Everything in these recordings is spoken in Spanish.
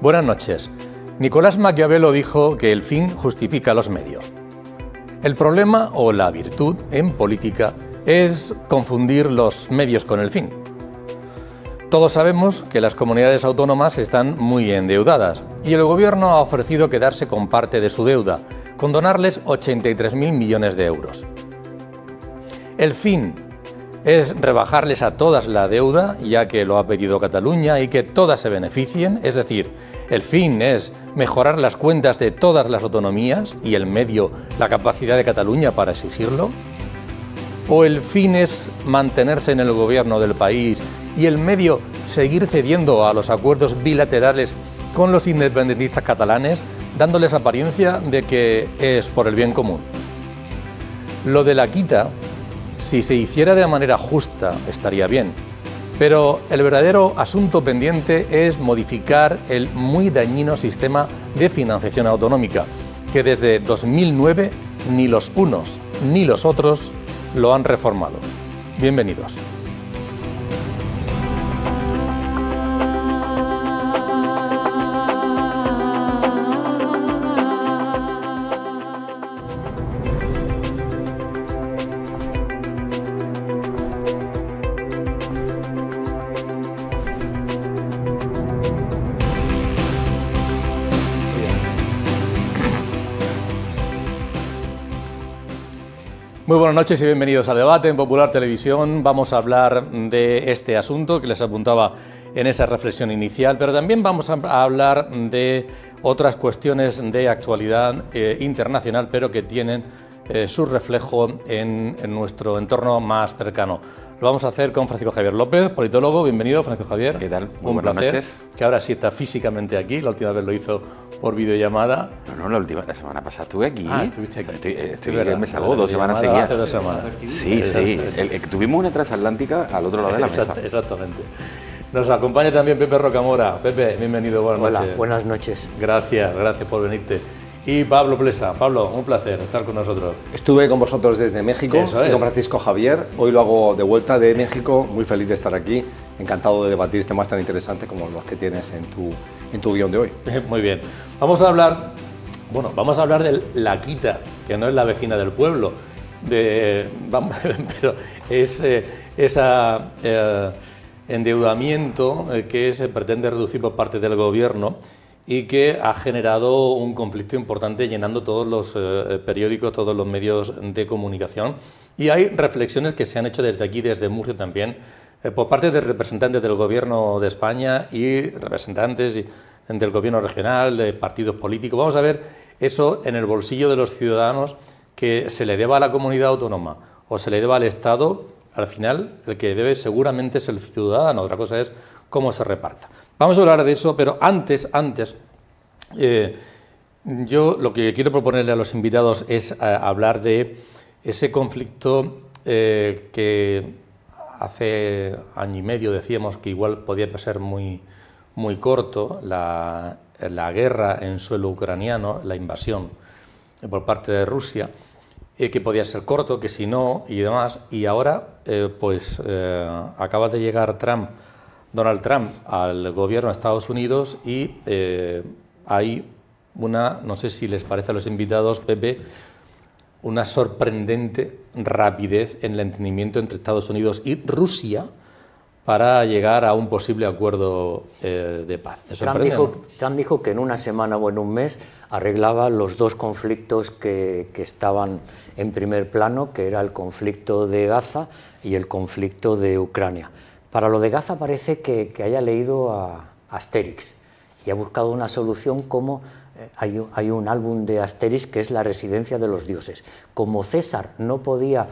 Buenas noches. Nicolás Maquiavelo dijo que el fin justifica los medios. El problema o la virtud en política es confundir los medios con el fin. Todos sabemos que las comunidades autónomas están muy endeudadas y el gobierno ha ofrecido quedarse con parte de su deuda, con donarles 83.000 millones de euros. El fin es rebajarles a todas la deuda, ya que lo ha pedido Cataluña, y que todas se beneficien, es decir, el fin es mejorar las cuentas de todas las autonomías y el medio la capacidad de Cataluña para exigirlo. ¿O el fin es mantenerse en el gobierno del país y el medio seguir cediendo a los acuerdos bilaterales con los independentistas catalanes, dándoles apariencia de que es por el bien común? Lo de la quita, si se hiciera de manera justa, estaría bien, pero el verdadero asunto pendiente es modificar el muy dañino sistema de financiación autonómica, que desde 2009 ni los unos ni los otros lo han reformado. Bienvenidos. Muy buenas noches y bienvenidos al debate en Popular Televisión. Vamos a hablar de este asunto que les apuntaba en esa reflexión inicial, pero también vamos a hablar de otras cuestiones de actualidad internacional, pero que tienen su reflejo en nuestro entorno más cercano. Lo vamos a hacer con Francisco Javier López, politólogo. Bienvenido, Francisco Javier. ¿Qué tal? Un buenas placer. Noches. Que ahora sí está físicamente aquí. La última vez lo hizo por videollamada. No, la semana pasada estuve aquí. Estuviste aquí. Me salgo 2 semanas seguidas. Hace 2 semanas. Sí. Tuvimos una transatlántica al otro lado de la mesa. Exactamente. Nos acompaña también Pepe Rocamora. Pepe, bienvenido, buenas noches. Hola, buenas noches. Gracias por venirte. Y Pablo Plesa. Pablo, un placer estar con nosotros. Estuve con vosotros desde México, Eso es. con Francisco Javier. Hoy lo hago de vuelta de México, muy feliz de estar aquí. Encantado de debatir temas tan interesantes como los que tienes en tu guión de hoy. Muy bien. Vamos a hablar de la quita, que no es la vecina del pueblo, pero es ese endeudamiento que se pretende reducir por parte del gobierno y que ha generado un conflicto importante llenando todos los periódicos, todos los medios de comunicación. Y hay reflexiones que se han hecho desde aquí, desde Murcia también, por parte de representantes del Gobierno de España y representantes del Gobierno regional, de partidos políticos. Vamos a ver eso en el bolsillo de los ciudadanos, que se le deba a la comunidad autónoma o se le deba al Estado. Al final, el que debe seguramente es el ciudadano. Otra cosa es cómo se reparta. Vamos a hablar de eso, pero antes, yo lo que quiero proponerle a los invitados es hablar de ese conflicto que hace año y medio decíamos que igual podía ser muy corto, la guerra en suelo ucraniano, la invasión por parte de Rusia, que podía ser corto, que si no y demás, y ahora acaba de llegar Donald Trump al gobierno de Estados Unidos y hay no sé si les parece a los invitados, Pepe, una sorprendente rapidez en el entendimiento entre Estados Unidos y Rusia para llegar a un posible acuerdo de paz. Trump dijo que en una semana o en un mes arreglaba los dos conflictos que estaban en primer plano, que era el conflicto de Gaza y el conflicto de Ucrania. Para lo de Gaza parece que haya leído a Asterix y ha buscado una solución como... Hay un álbum de Asterix que es La residencia de los dioses. Como César no podía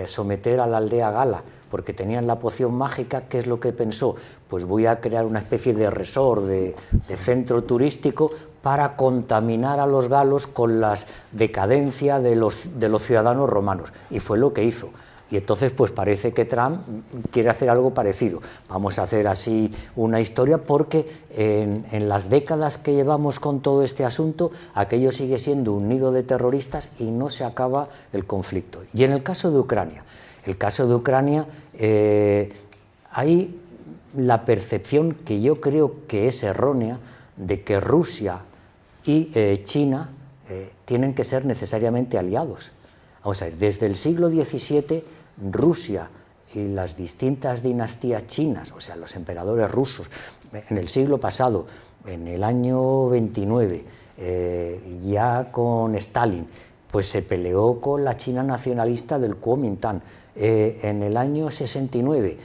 someter a la aldea gala porque tenían la poción mágica, ¿qué es lo que pensó? Pues voy a crear una especie de resort, de centro turístico para contaminar a los galos con la decadencia de los ciudadanos romanos. Y fue lo que hizo. Y entonces pues parece que Trump quiere hacer algo parecido. Vamos a hacer así una historia porque en las décadas que llevamos con todo este asunto, aquello sigue siendo un nido de terroristas y no se acaba el conflicto. Y en el caso de Ucrania, hay la percepción que yo creo que es errónea de que Rusia y China tienen que ser necesariamente aliados. Vamos a ver, desde el siglo XVII, Rusia y las distintas dinastías chinas, o sea, los emperadores rusos, en el siglo pasado, en el año 29, ya con Stalin, pues se peleó con la China nacionalista del Kuomintang. En el año 69,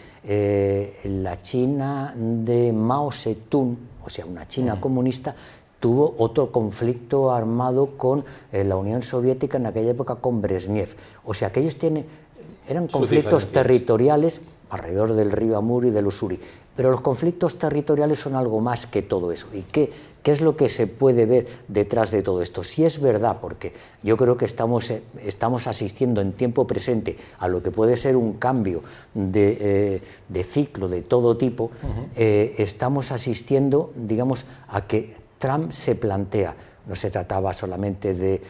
la China de Mao Zedong, o sea, una China comunista, tuvo otro conflicto armado con la Unión Soviética, en aquella época con Brezhnev. O sea, que ellos eran conflictos territoriales alrededor del río Amur y del Ussuri. Pero los conflictos territoriales son algo más que todo eso. ¿Y qué es lo que se puede ver detrás de todo esto? Si es verdad, porque yo creo que estamos asistiendo en tiempo presente a lo que puede ser un cambio de ciclo de todo tipo, estamos asistiendo, digamos, a que Trump se plantea. No se trataba solamente de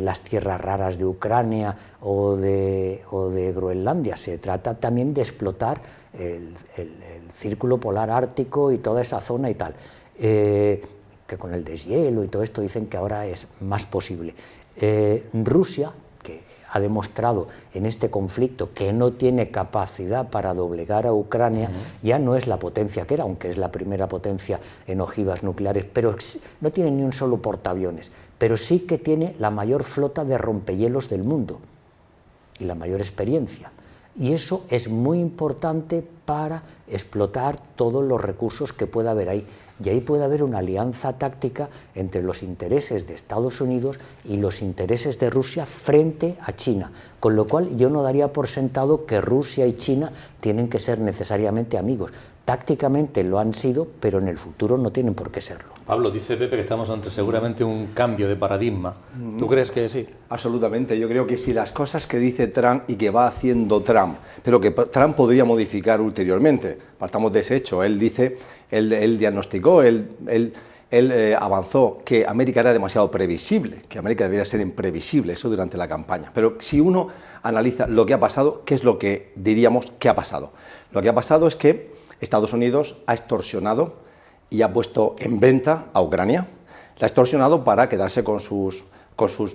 las tierras raras de Ucrania o de Groenlandia, se trata también de explotar el círculo polar ártico y toda esa zona y tal, que con el deshielo y todo esto dicen que ahora es más posible. Rusia, que ha demostrado en este conflicto que no tiene capacidad para doblegar a Ucrania, ya no es la potencia que era, aunque es la primera potencia en ojivas nucleares, pero no tiene ni un solo portaaviones, pero sí que tiene la mayor flota de rompehielos del mundo y la mayor experiencia. Y eso es muy importante para explotar todos los recursos que pueda haber ahí. Y ahí puede haber una alianza táctica entre los intereses de Estados Unidos y los intereses de Rusia frente a China. Con lo cual yo no daría por sentado que Rusia y China tienen que ser necesariamente amigos. Tácticamente lo han sido, pero en el futuro no tienen por qué serlo. Pablo, dice Pepe que estamos ante seguramente un cambio de paradigma. ¿Tú crees que sí? Absolutamente. Yo creo que si las cosas que dice Trump y que va haciendo Trump, pero que Trump podría modificar ulteriormente, partamos de ese hecho. Él dice, él diagnosticó, él avanzó que América era demasiado previsible, que América debería ser imprevisible, eso durante la campaña. Pero si uno analiza lo que ha pasado, ¿qué es lo que diríamos que ha pasado? Lo que ha pasado es que Estados Unidos ha extorsionado y ha puesto en venta a Ucrania. La ha extorsionado para quedarse con sus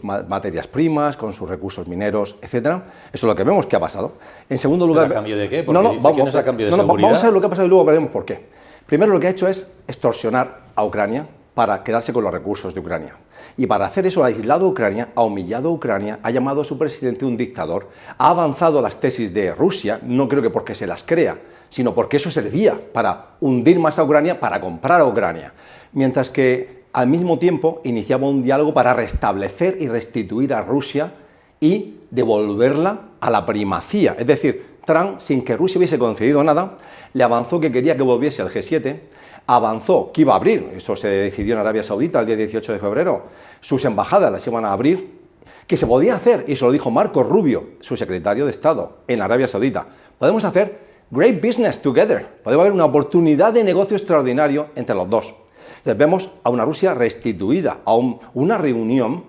materias primas, con sus recursos mineros, etcétera. Eso es lo que vemos que ha pasado. En segundo lugar, ¿a cambio de qué? Porque dice que no es a cambio de seguridad. Vamos a ver lo que ha pasado y luego veremos por qué. Primero, lo que ha hecho es extorsionar a Ucrania para quedarse con los recursos de Ucrania. Y para hacer eso ha aislado a Ucrania, ha humillado a Ucrania, ha llamado a su presidente un dictador, ha avanzado las tesis de Rusia, no creo que porque se las crea, sino porque eso servía para hundir más a Ucrania, para comprar a Ucrania. Mientras que al mismo tiempo iniciaba un diálogo para restablecer y restituir a Rusia y devolverla a la primacía. Es decir, Trump, sin que Rusia hubiese concedido nada, le avanzó que quería que volviese al G7, avanzó que iba a abrir, eso se decidió en Arabia Saudita el día 18 de febrero, sus embajadas las iban a abrir, que se podía hacer, y se lo dijo Marco Rubio, su secretario de Estado, en Arabia Saudita. Podemos hacer great business together, puede haber una oportunidad de negocio extraordinario entre los dos. Entonces vemos a una Rusia restituida, a una reunión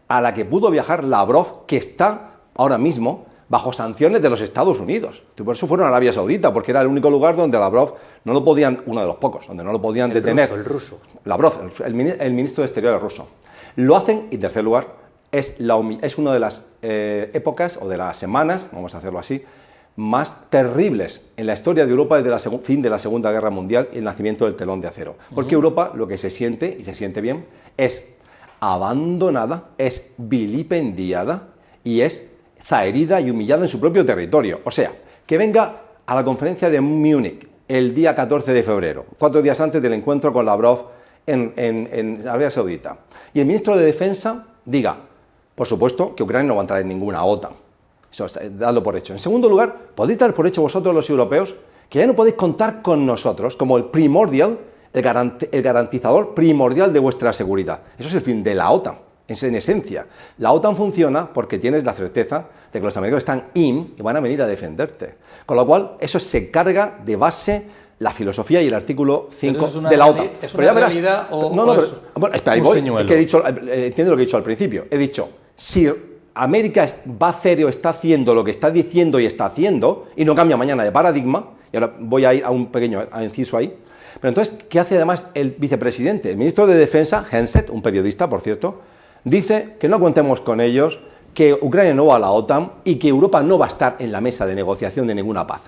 a la que pudo viajar Lavrov, que está ahora mismo bajo sanciones de los Estados Unidos. Por eso fueron a Arabia Saudita, porque era el único lugar donde Lavrov no lo podían, uno de los pocos, donde no lo podían detener. El ruso. Lavrov, el ministro de Exteriores ruso. Lo hacen, y en tercer lugar, es una de las épocas o de las semanas, vamos a hacerlo así, más terribles en la historia de Europa desde el fin de la Segunda Guerra Mundial y el nacimiento del telón de acero. Porque Europa lo que se siente, y se siente bien, es abandonada, es vilipendiada y es zaherida y humillada en su propio territorio. O sea, que venga a la conferencia de Múnich el día 14 de febrero, 4 días antes del encuentro con Lavrov en Arabia Saudita, y el ministro de Defensa diga, por supuesto, que Ucrania no va a entrar en ninguna OTAN. Eso, dadlo por hecho. En segundo lugar, podéis dar por hecho vosotros los europeos que ya no podéis contar con nosotros como el primordial, el garantizador primordial de vuestra seguridad. Eso es el fin de la OTAN, en esencia. La OTAN funciona porque tienes la certeza de que los americanos están y van a venir a defenderte. Con lo cual, eso se carga de base la filosofía y el artículo 5 de la OTAN. ¿Es una realidad o es un señuelo? Es que he dicho, entiende lo que he dicho al principio. He dicho, si América va serio, está haciendo lo que está diciendo y está haciendo, y no cambia mañana de paradigma, Y ahora voy a ir a un pequeño inciso ahí. Pero entonces, ¿qué hace además el vicepresidente? El ministro de Defensa, Henset, un periodista, por cierto, dice que no contemos con ellos, que Ucrania no va a la OTAN y que Europa no va a estar en la mesa de negociación de ninguna paz.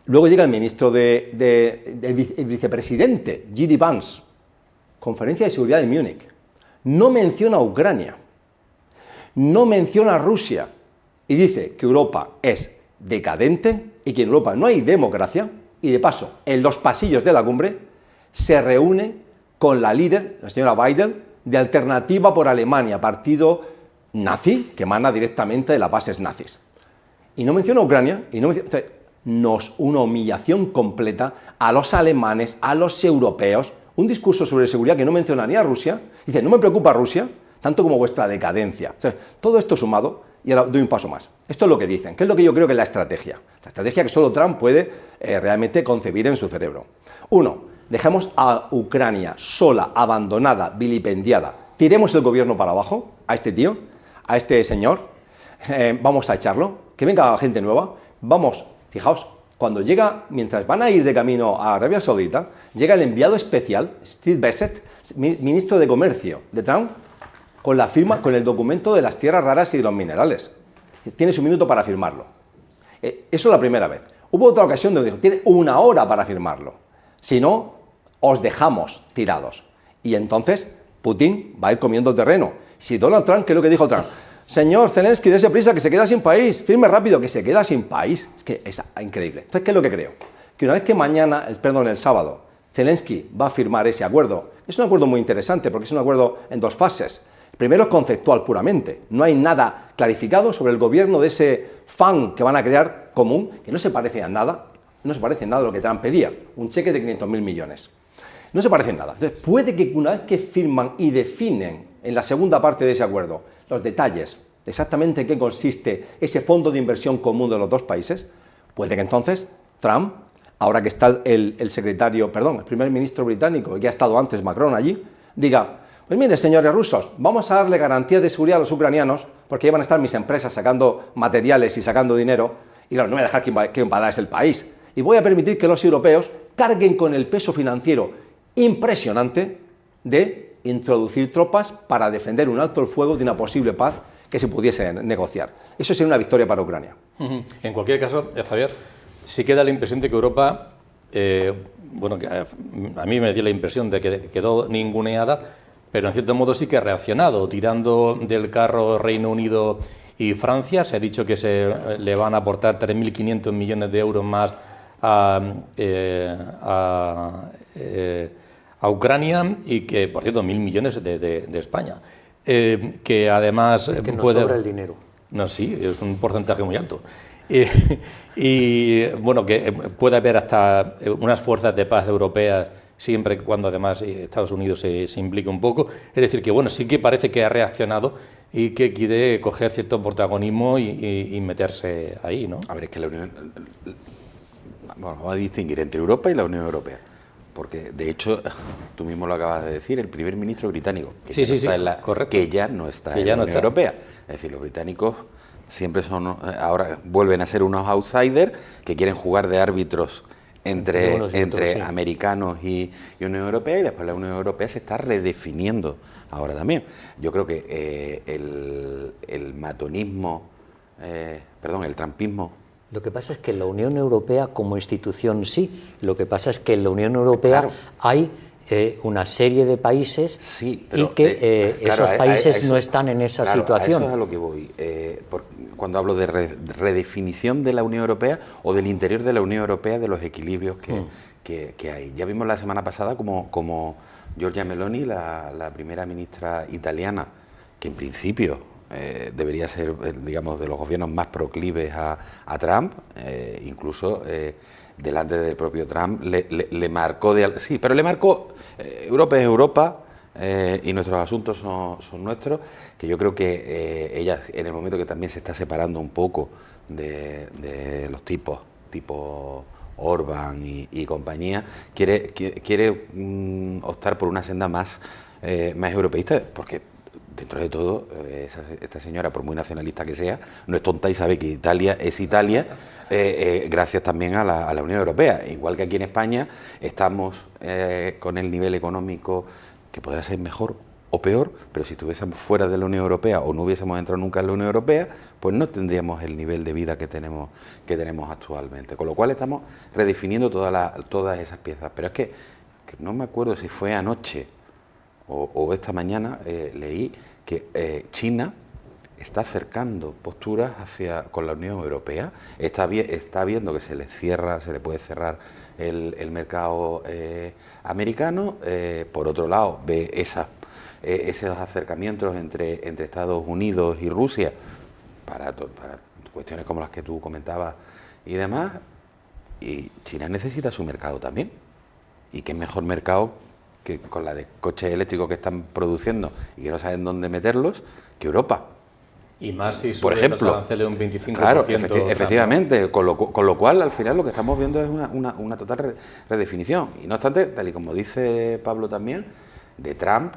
Luego llega el ministro el vicepresidente, J.D. Vance, Conferencia de Seguridad de Múnich. No menciona a Ucrania, no menciona a Rusia y dice que Europa es decadente y que en Europa no hay democracia. Y de paso, en los pasillos de la cumbre, se reúne con la líder, la señora Biden, de Alternativa por Alemania, partido nazi, que emana directamente de las bases nazis. Y no menciona a Ucrania, y no menciona, una humillación completa a los alemanes, a los europeos, un discurso sobre seguridad que no menciona ni a Rusia, dice, no me preocupa Rusia, tanto como vuestra decadencia. O sea, todo esto sumado, y ahora doy un paso más. Esto es lo que dicen, que es lo que yo creo que es la estrategia. La estrategia que solo Trump puede realmente concebir en su cerebro. Uno, dejemos a Ucrania sola, abandonada, vilipendiada. Tiremos el gobierno para abajo a este tío, a este señor. Vamos a echarlo, que venga gente nueva. Vamos, fijaos, cuando llega, mientras van a ir de camino a Arabia Saudita, llega el enviado especial, Steve Bassett, ministro de Comercio de Trump, con la firma, con el documento de las tierras raras y de los minerales. Tiene su minuto para firmarlo. Eso es la primera vez. Hubo otra ocasión donde dijo, tiene 1 hora para firmarlo. Si no, os dejamos tirados. Y entonces Putin va a ir comiendo terreno. Si Donald Trump, ¿qué es lo que dijo Trump? Señor Zelensky, dése prisa, que se queda sin país. Firme rápido, que se queda sin país. Es que es increíble. Entonces, ¿qué es lo que creo? Que una vez que mañana, el sábado, Zelensky va a firmar ese acuerdo, es un acuerdo muy interesante porque es un acuerdo en 2 fases. Primero es conceptual puramente. No hay nada clarificado sobre el gobierno de ese FAN que van a crear común, que no se parece a nada, no se parece en nada a lo que Trump pedía, un cheque de 500.000 millones. No se parece en nada. Entonces, puede que una vez que firman y definen en la segunda parte de ese acuerdo los detalles de exactamente en qué consiste ese fondo de inversión común de los 2 países, puede que entonces Trump, ahora que está el primer ministro británico, que ha estado antes Macron allí, diga, pues mire, señores rusos, vamos a darle garantías de seguridad a los ucranianos, porque ahí van a estar mis empresas sacando materiales y sacando dinero, y claro, no voy a dejar que invadáis el país. Y voy a permitir que los europeos carguen con el peso financiero impresionante de introducir tropas para defender un alto el fuego de una posible paz que se pudiese negociar. Eso sería una victoria para Ucrania. En cualquier caso, Javier, sí queda la impresión de que Europa, que a mí me dio la impresión de que quedó ninguneada, pero en cierto modo sí que ha reaccionado, tirando del carro Reino Unido y Francia. Se ha dicho que se le van a aportar 3.500 millones de euros más a Ucrania y que, por cierto, 1.000 millones de España. Que además que nos sobra el dinero. No, sí, es un porcentaje muy alto. Y bueno, que puede haber hasta unas fuerzas de paz europeas siempre cuando además Estados Unidos se implique un poco. Es decir, que bueno, sí que parece que ha reaccionado y que quiere coger cierto protagonismo y meterse ahí, ¿no? A ver, es que la Unión... Bueno, vamos a distinguir entre Europa y la Unión Europea. Porque, de hecho, tú mismo lo acabas de decir, el primer ministro británico, correcto, que ya no está en la Unión Europea. Es decir, los británicos siempre son, ahora vuelven a ser unos outsiders que quieren jugar de árbitros entre americanos y Unión Europea, y después la Unión Europea se está redefiniendo ahora también. Yo creo que el matonismo, el trumpismo. Lo que pasa es que la Unión Europea como institución sí, lo que pasa es que en la Unión Europea hay una serie de países y que esos países no están en esa situación. A eso es a lo que voy. Cuando hablo de redefinición de la Unión Europea o del interior de la Unión Europea, de los equilibrios que hay. Ya vimos la semana pasada como Giorgia Meloni, la primera ministra italiana, que en principio debería ser, digamos, de los gobiernos más proclives a Trump, incluso delante del propio Trump, le marcó pero le marcó, Europa es Europa y nuestros asuntos son nuestros, que yo creo que ella, en el momento que también se está separando un poco de los tipos tipo Orbán y compañía, quiere optar por una senda más europeísta, porque dentro de todo, esta señora, por muy nacionalista que sea, no es tonta y sabe que Italia es Italia, gracias también a la Unión Europea. Igual que aquí en España estamos con el nivel económico que podrá ser mejor o peor, pero si estuviésemos fuera de la Unión Europea o no hubiésemos entrado nunca en la Unión Europea, pues no tendríamos el nivel de vida que tenemos actualmente. Con lo cual estamos redefiniendo todas esas piezas. Pero es que no me acuerdo si fue anoche o esta mañana, leí que China está acercando posturas con la Unión Europea, está viendo que se le puede cerrar el mercado americano, por otro lado ve esos acercamientos entre Estados Unidos y Rusia para cuestiones como las que tú comentabas y demás, y China necesita su mercado también, y qué mejor mercado que con la de coches eléctricos que están produciendo y que no saben dónde meterlos, que Europa. Y más si por ejemplo, los aranceles un 25%. Claro, efectivamente, con lo cual al final lo que estamos viendo es una total redefinición. Y no obstante, tal y como dice Pablo también, de Trump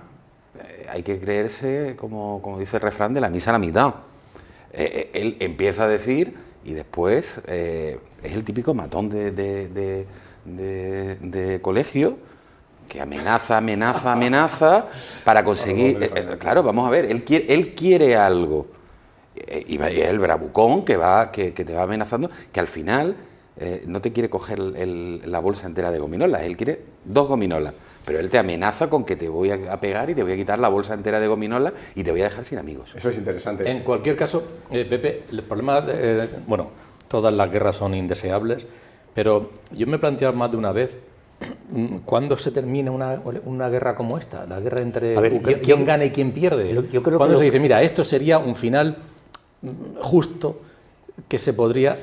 hay que creerse, como dice el refrán, de la misa a la mitad. Él empieza a decir y después es el típico matón de colegio que amenaza para conseguir... claro, vamos a ver, él quiere algo. Y el bravucón que te va amenazando, que al final no te quiere coger la bolsa entera de gominolas, él quiere 2 gominolas, pero él te amenaza con que te voy a pegar y te voy a quitar la bolsa entera de gominolas y te voy a dejar sin amigos. Eso es interesante. En cualquier caso, Pepe, el problema, bueno, todas las guerras son indeseables, pero yo me he planteado más de una vez, ¿cuándo se termina una guerra como esta? La guerra entre quién gana y quién pierde. Yo creo ¿Cuándo se dice, mira, esto sería un final justo que se podría...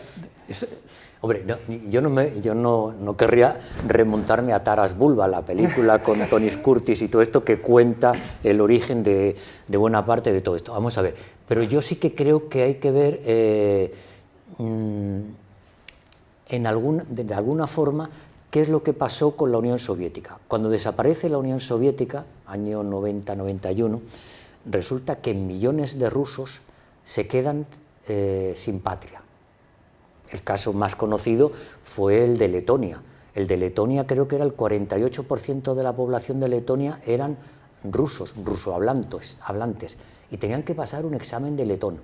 Hombre, yo no querría remontarme a Taras Bulba, la película con Tony Curtis y todo esto que cuenta el origen de buena parte de todo esto. Vamos a ver, pero yo sí que creo que hay que ver de alguna forma qué es lo que pasó con la Unión Soviética. Cuando desaparece la Unión Soviética, año 90-91, resulta que millones de rusos se quedan sin patria. El caso más conocido fue el de Letonia. El de Letonia creo que era el 48% de la población de Letonia eran rusos, rusohablantes, y tenían que pasar un examen de letón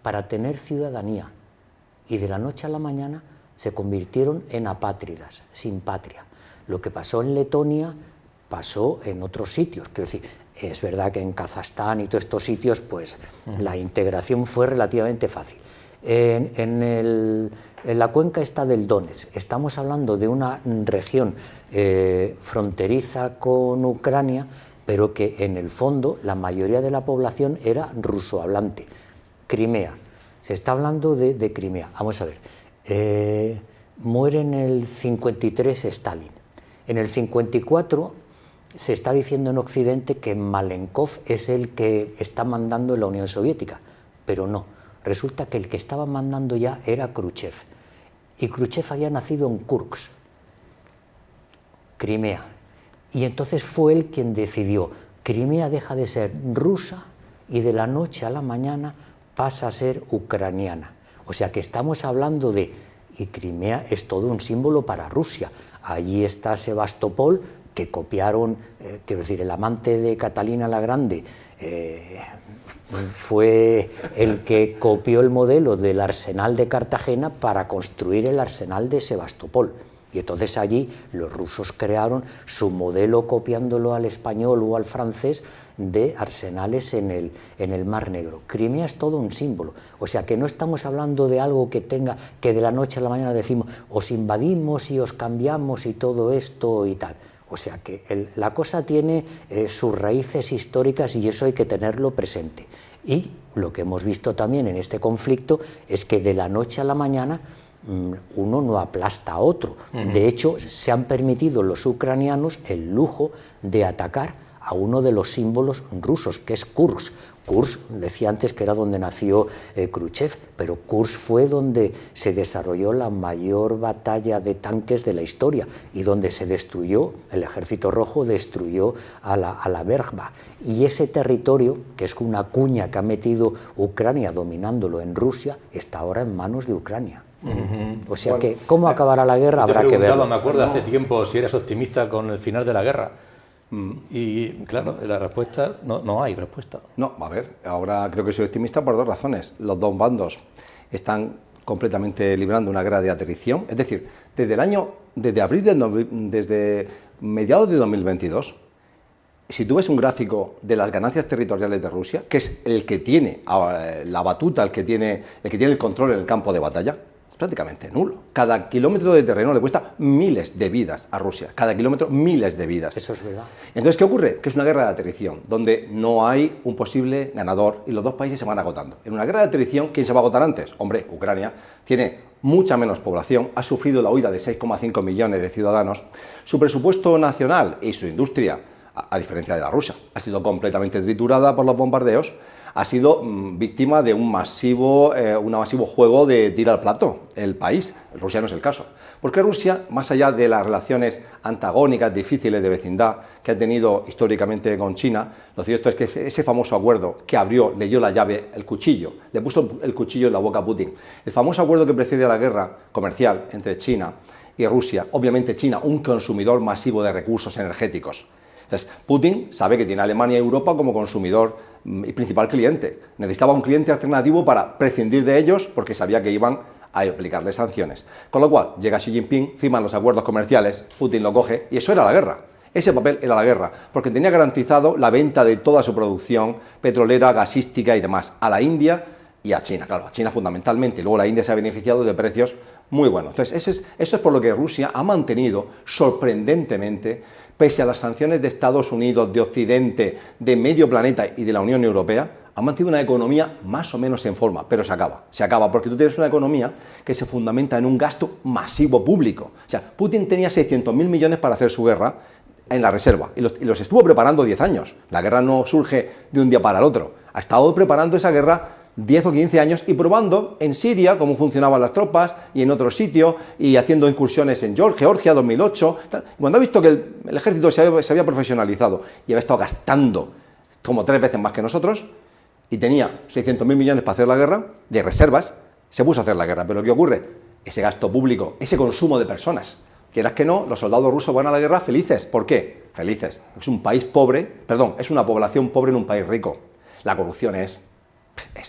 para tener ciudadanía. Y de la noche a la mañana se convirtieron en apátridas, sin patria. Lo que pasó en Letonia pasó en otros sitios. Quiero decir, es verdad que en Kazajstán y todos estos sitios, pues la integración fue relativamente fácil. En la cuenca esta del Donetsk, estamos hablando de una región fronteriza con Ucrania, pero que en el fondo la mayoría de la población era rusohablante. Crimea, se está hablando de Crimea. Vamos a ver, muere en el 53 Stalin. En el 54 se está diciendo en Occidente que Malenkov es el que está mandando en la Unión Soviética, pero no. Resulta que el que estaba mandando ya era Khrushchev, y Khrushchev había nacido en Kursk, Crimea, y entonces fue él quien decidió, Crimea deja de ser rusa y de la noche a la mañana pasa a ser ucraniana. O sea que estamos hablando y Crimea es todo un símbolo para Rusia. Allí está Sebastopol, que copiaron, quiero decir, el amante de Catalina la Grande, fue el que copió el modelo del arsenal de Cartagena para construir el arsenal de Sebastopol. Y entonces allí los rusos crearon su modelo copiándolo al español o al francés de arsenales en el Mar Negro. Crimea es todo un símbolo. O sea que no estamos hablando de algo que de la noche a la mañana decimos os invadimos y os cambiamos y todo esto y tal. O sea que la cosa tiene sus raíces históricas y eso hay que tenerlo presente. Y lo que hemos visto también en este conflicto es que de la noche a la mañana uno no aplasta a otro. De hecho, se han permitido los ucranianos el lujo de atacar a uno de los símbolos rusos, que es Kursk. Kursk, decía antes que era donde nació Khrushchev, pero Kursk fue donde se desarrolló la mayor batalla de tanques de la historia y donde se destruyó, el Ejército Rojo destruyó a la Wehrmacht. Y ese territorio, que es una cuña que ha metido Ucrania dominándolo en Rusia, está ahora en manos de Ucrania. O sea que, ¿cómo acabará la guerra? Habrá que verlo. Me acuerdo hace tiempo si eras optimista con el final de la guerra. Y claro, la respuesta, no hay respuesta. No, a ver, ahora creo que soy optimista por dos razones. Los dos bandos están completamente librando una guerra de atrición. Es decir, desde mediados de 2022, si tú ves un gráfico de las ganancias territoriales de Rusia, que es el que tiene la batuta, el que tiene el control en el campo de batalla, es prácticamente nulo. Cada kilómetro de terreno le cuesta miles de vidas a Rusia. Cada kilómetro, miles de vidas. Eso es verdad. Entonces, ¿qué ocurre? Que es una guerra de atrición, donde no hay un posible ganador y los dos países se van agotando. En una guerra de atrición, ¿quién se va a agotar antes? Hombre, Ucrania tiene mucha menos población, ha sufrido la huida de 6,5 millones de ciudadanos. Su presupuesto nacional y su industria, a diferencia de la rusa, ha sido completamente triturada por los bombardeos, ha sido víctima de un masivo juego de tira al plato el país. Rusia no es el caso. Porque Rusia, más allá de las relaciones antagónicas, difíciles de vecindad que ha tenido históricamente con China, lo cierto es que ese famoso acuerdo que le dio la llave, el cuchillo, le puso el cuchillo en la boca a Putin. El famoso acuerdo que precede a la guerra comercial entre China y Rusia, obviamente China, un consumidor masivo de recursos energéticos. Entonces, Putin sabe que tiene a Alemania y Europa como consumidor y principal cliente. Necesitaba un cliente alternativo para prescindir de ellos porque sabía que iban a aplicarle sanciones. Con lo cual, llega Xi Jinping, firman los acuerdos comerciales, Putin lo coge y eso era la guerra. Ese papel era la guerra, porque tenía garantizado la venta de toda su producción petrolera, gasística y demás a la India y a China. Claro, a China fundamentalmente. Luego la India se ha beneficiado de precios muy buenos. Entonces, eso es por lo que Rusia ha mantenido sorprendentemente, pese a las sanciones de Estados Unidos, de Occidente, de medio planeta y de la Unión Europea, ha mantenido una economía más o menos en forma, pero se acaba, porque tú tienes una economía que se fundamenta en un gasto masivo público. O sea, Putin tenía 600.000 millones para hacer su guerra en la reserva, y los estuvo preparando 10 años. La guerra no surge de un día para el otro. Ha estado preparando esa guerra 10 o 15 años y probando en Siria cómo funcionaban las tropas y en otro sitio y haciendo incursiones en Georgia 2008. Cuando ha visto que el ejército se había profesionalizado y había estado gastando como 3 veces más que nosotros y tenía 600.000 millones para hacer la guerra de reservas, se puso a hacer la guerra. Pero ¿qué ocurre? Ese gasto público, ese consumo de personas, quieras que no, los soldados rusos van a la guerra felices. ¿Por qué? Felices. Es un país pobre, es una población pobre en un país rico. La corrupción es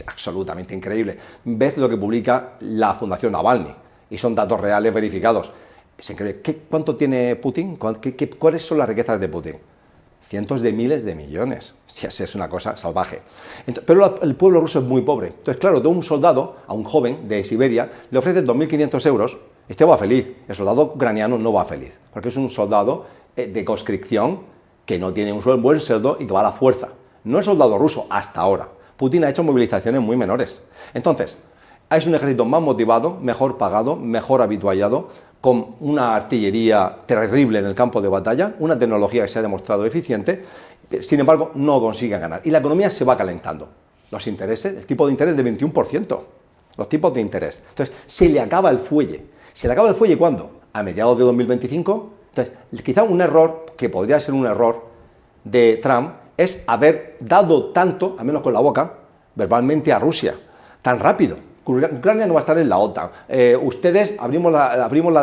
absolutamente increíble. Ves lo que publica la Fundación Navalny y son datos reales verificados. Es increíble. ¿Cuánto tiene Putin? ¿Cuáles son las riquezas de Putin? Cientos de miles de millones. Es una cosa salvaje. Pero el pueblo ruso es muy pobre. Entonces, claro, de un soldado a un joven de Siberia le ofrecen 2.500 euros. Este va feliz. El soldado ucraniano no va feliz, porque es un soldado de conscripción que no tiene un buen sueldo y que va a la fuerza. No el soldado ruso hasta ahora. Putin ha hecho movilizaciones muy menores. Entonces, es un ejército más motivado, mejor pagado, mejor habituallado, con una artillería terrible en el campo de batalla, una tecnología que se ha demostrado eficiente, sin embargo, no consiguen ganar. Y la economía se va calentando. Los intereses, el tipo de interés del 21%, los tipos de interés. Entonces, se le acaba el fuelle. ¿Se le acaba el fuelle cuándo? A mediados de 2025. Entonces, quizá un error, que podría ser un error de Trump, es haber dado tanto, al menos con la boca, verbalmente a Rusia, tan rápido. Ucrania no va a estar en la OTAN. Ustedes abrimos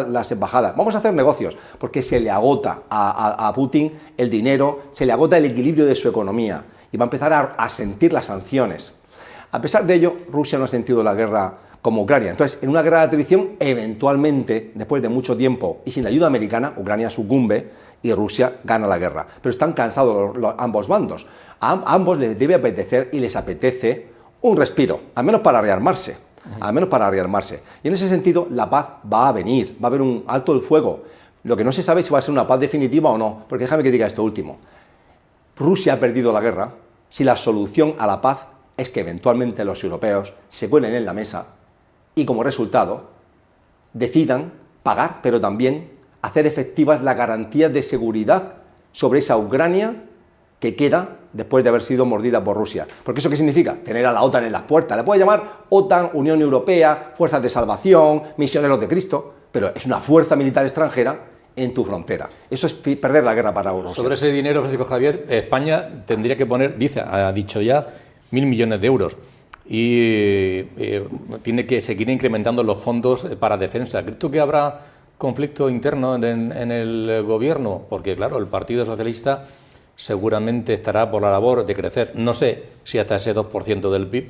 las embajadas. Vamos a hacer negocios, porque se le agota a Putin el dinero, se le agota el equilibrio de su economía y va a empezar a sentir las sanciones. A pesar de ello, Rusia no ha sentido la guerra como Ucrania. Entonces, en una guerra de atrición, eventualmente, después de mucho tiempo y sin la ayuda americana, Ucrania sucumbe y Rusia gana la guerra. Pero están cansados ambos bandos. A ambos les debe apetecer y les apetece un respiro, al menos para rearmarse. Y en ese sentido, la paz va a venir, va a haber un alto el fuego. Lo que no se sabe es si va a ser una paz definitiva o no, porque déjame que diga esto último. Rusia ha perdido la guerra si la solución a la paz es que eventualmente los europeos se cuelen en la mesa y como resultado decidan pagar, pero también hacer efectivas las garantías de seguridad sobre esa Ucrania que queda después de haber sido mordida por Rusia. Porque ¿eso qué significa? Tener a la OTAN en las puertas. Le puede llamar OTAN, Unión Europea, Fuerzas de Salvación, Misioneros de Cristo, pero es una fuerza militar extranjera en tu frontera. Eso es perder la guerra para Rusia. Sobre ese dinero, Francisco Javier, España tendría que poner, ha dicho ya, 1.000 millones de euros. Y tiene que seguir incrementando los fondos para defensa. ¿Crees tú que habrá conflicto interno en el gobierno? Porque, claro, el Partido Socialista seguramente estará por la labor de crecer, no sé si hasta ese 2% del PIB,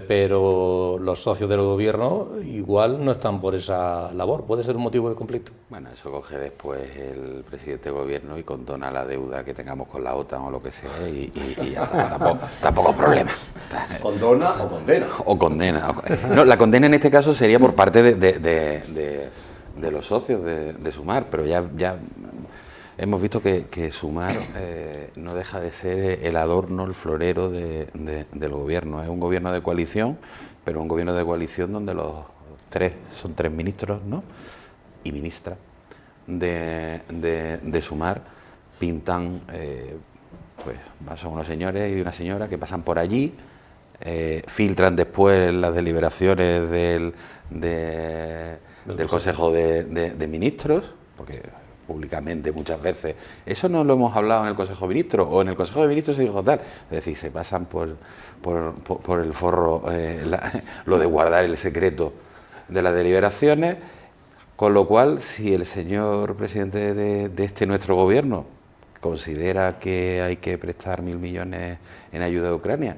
pero los socios del gobierno igual no están por esa labor. ¿Puede ser un motivo de conflicto? Bueno, eso coge después el presidente de gobierno y condona la deuda que tengamos con la OTAN o lo que sea y ya está, tampoco es problema. ¿Condona o condena? O condena. No, la condena en este caso sería por parte de los socios de Sumar, pero ya hemos visto que Sumar no deja de ser el adorno, el florero del gobierno. Es un gobierno de coalición, pero un gobierno de coalición donde son tres ministros, ¿no?, y ministra de Sumar pintan, pues son unos señores y una señora que pasan por allí, filtran después las deliberaciones del Consejo de Ministros, porque públicamente muchas veces, eso no lo hemos hablado en el Consejo de Ministros, o en el Consejo de Ministros se dijo tal, es decir, se pasan por el forro lo de guardar el secreto de las deliberaciones, con lo cual, si el señor presidente de este nuestro gobierno considera que hay que prestar 1.000 millones en ayuda a Ucrania,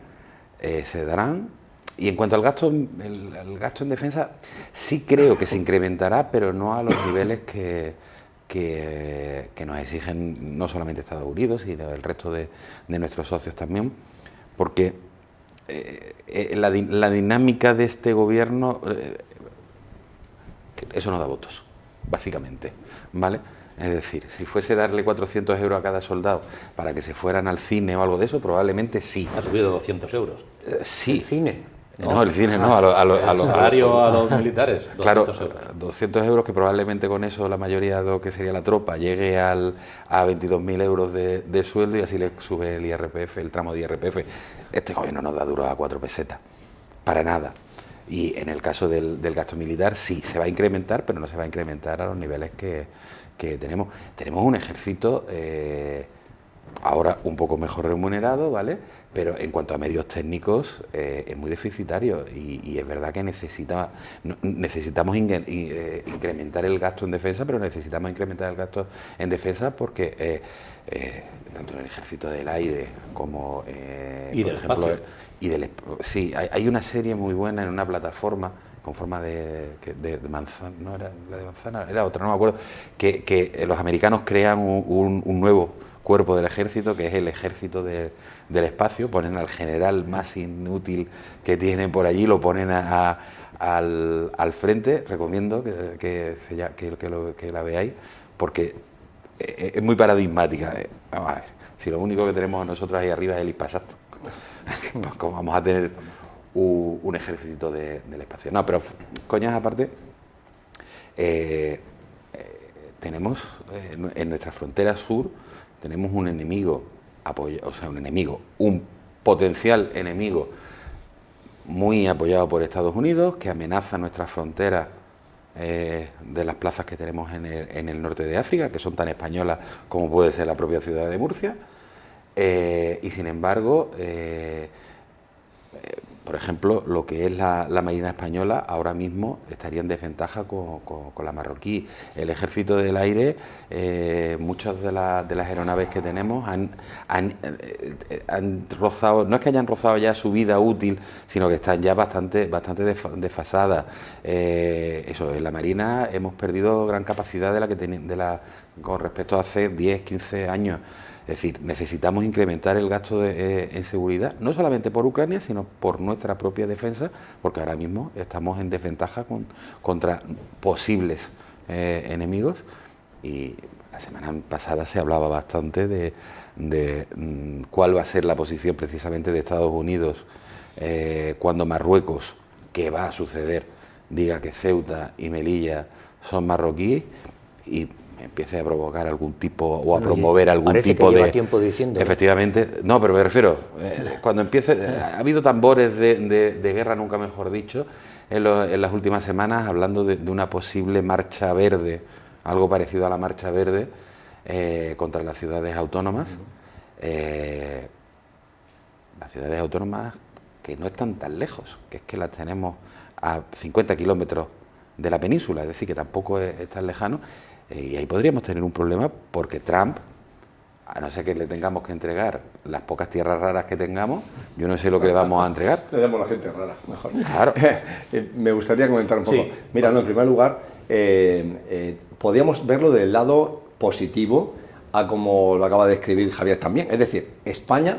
se darán. Y en cuanto al gasto, el gasto en defensa, sí creo que se incrementará, pero no a los niveles que nos exigen no solamente Estados Unidos, sino el resto de nuestros socios también, porque la dinámica de este gobierno, eso no da votos, básicamente, ¿vale? Es decir, si fuese darle 400 euros a cada soldado para que se fueran al cine o algo de eso, probablemente sí. Ha subido 200 euros. Sí. ¿El cine? No, el cine no, a los salario a los militares. 200 claro, euros. 200 euros, que probablemente con eso la mayoría de lo que sería la tropa llegue a 22.000 euros de sueldo, y así le sube el IRPF, el tramo de IRPF. Este gobierno nos da duro a 4 pesetas, para nada. Y en el caso del gasto militar sí, se va a incrementar, pero no se va a incrementar a los niveles que tenemos. Tenemos un ejército ahora un poco mejor remunerado, ¿vale?, pero en cuanto a medios técnicos es muy deficitario, y es verdad que necesitamos incrementar el gasto en defensa, pero necesitamos incrementar el gasto en defensa porque tanto en el ejército del aire como y del espacio. Sí, hay una serie muy buena en una plataforma con forma de manzana, no era la de manzana, era otra, no me acuerdo, que los americanos crean un nuevo cuerpo del ejército, que es el ejército del espacio. Ponen al general más inútil que tienen por allí, lo ponen al frente. Recomiendo que la veáis, porque es muy paradigmática. Vamos a ver, si lo único que tenemos nosotros ahí arriba es el Ispasat, pues como vamos a tener un ejército del espacio. No, pero coñas aparte, tenemos en nuestra frontera sur, tenemos un enemigo, un potencial enemigo muy apoyado por Estados Unidos, que amenaza nuestras fronteras de las plazas que tenemos en el norte de África, que son tan españolas como puede ser la propia ciudad de Murcia, y sin embargo, por ejemplo, lo que es la Marina española ahora mismo estaría en desventaja con la marroquí. El Ejército del Aire, muchas de las aeronaves que tenemos han rozado, no es que hayan rozado ya su vida útil, sino que están ya bastante desfasadas. Eso, en la Marina hemos perdido gran capacidad con respecto a hace 10, 15 años. Es decir, necesitamos incrementar el gasto en seguridad, no solamente por Ucrania, sino por nuestra propia defensa, porque ahora mismo estamos en desventaja contra posibles enemigos. Y la semana pasada se hablaba bastante de cuál va a ser la posición precisamente de Estados Unidos cuando Marruecos, que va a suceder, diga que Ceuta y Melilla son marroquíes, y empiece a provocar algún tipo o a promover algún parece tipo que lleva de... tiempo diciendo. Efectivamente, no, pero me refiero, cuando empiece... ha habido tambores de guerra, nunca mejor dicho, en las últimas semanas, hablando de una posible marcha verde, algo parecido a la marcha verde, contra las ciudades autónomas. Las ciudades autónomas que no están tan lejos, que es que las tenemos a 50 kilómetros de la península, es decir, que tampoco es tan lejano, y ahí podríamos tener un problema porque Trump, a no ser que le tengamos que entregar las pocas tierras raras que tengamos, yo no sé lo que le vamos a entregar. Le damos a la gente rara, mejor. Claro. Me gustaría comentar un poco. Sí. Mira, no, en primer lugar, podríamos verlo del lado positivo, a como lo acaba de escribir Javier también. Es decir, España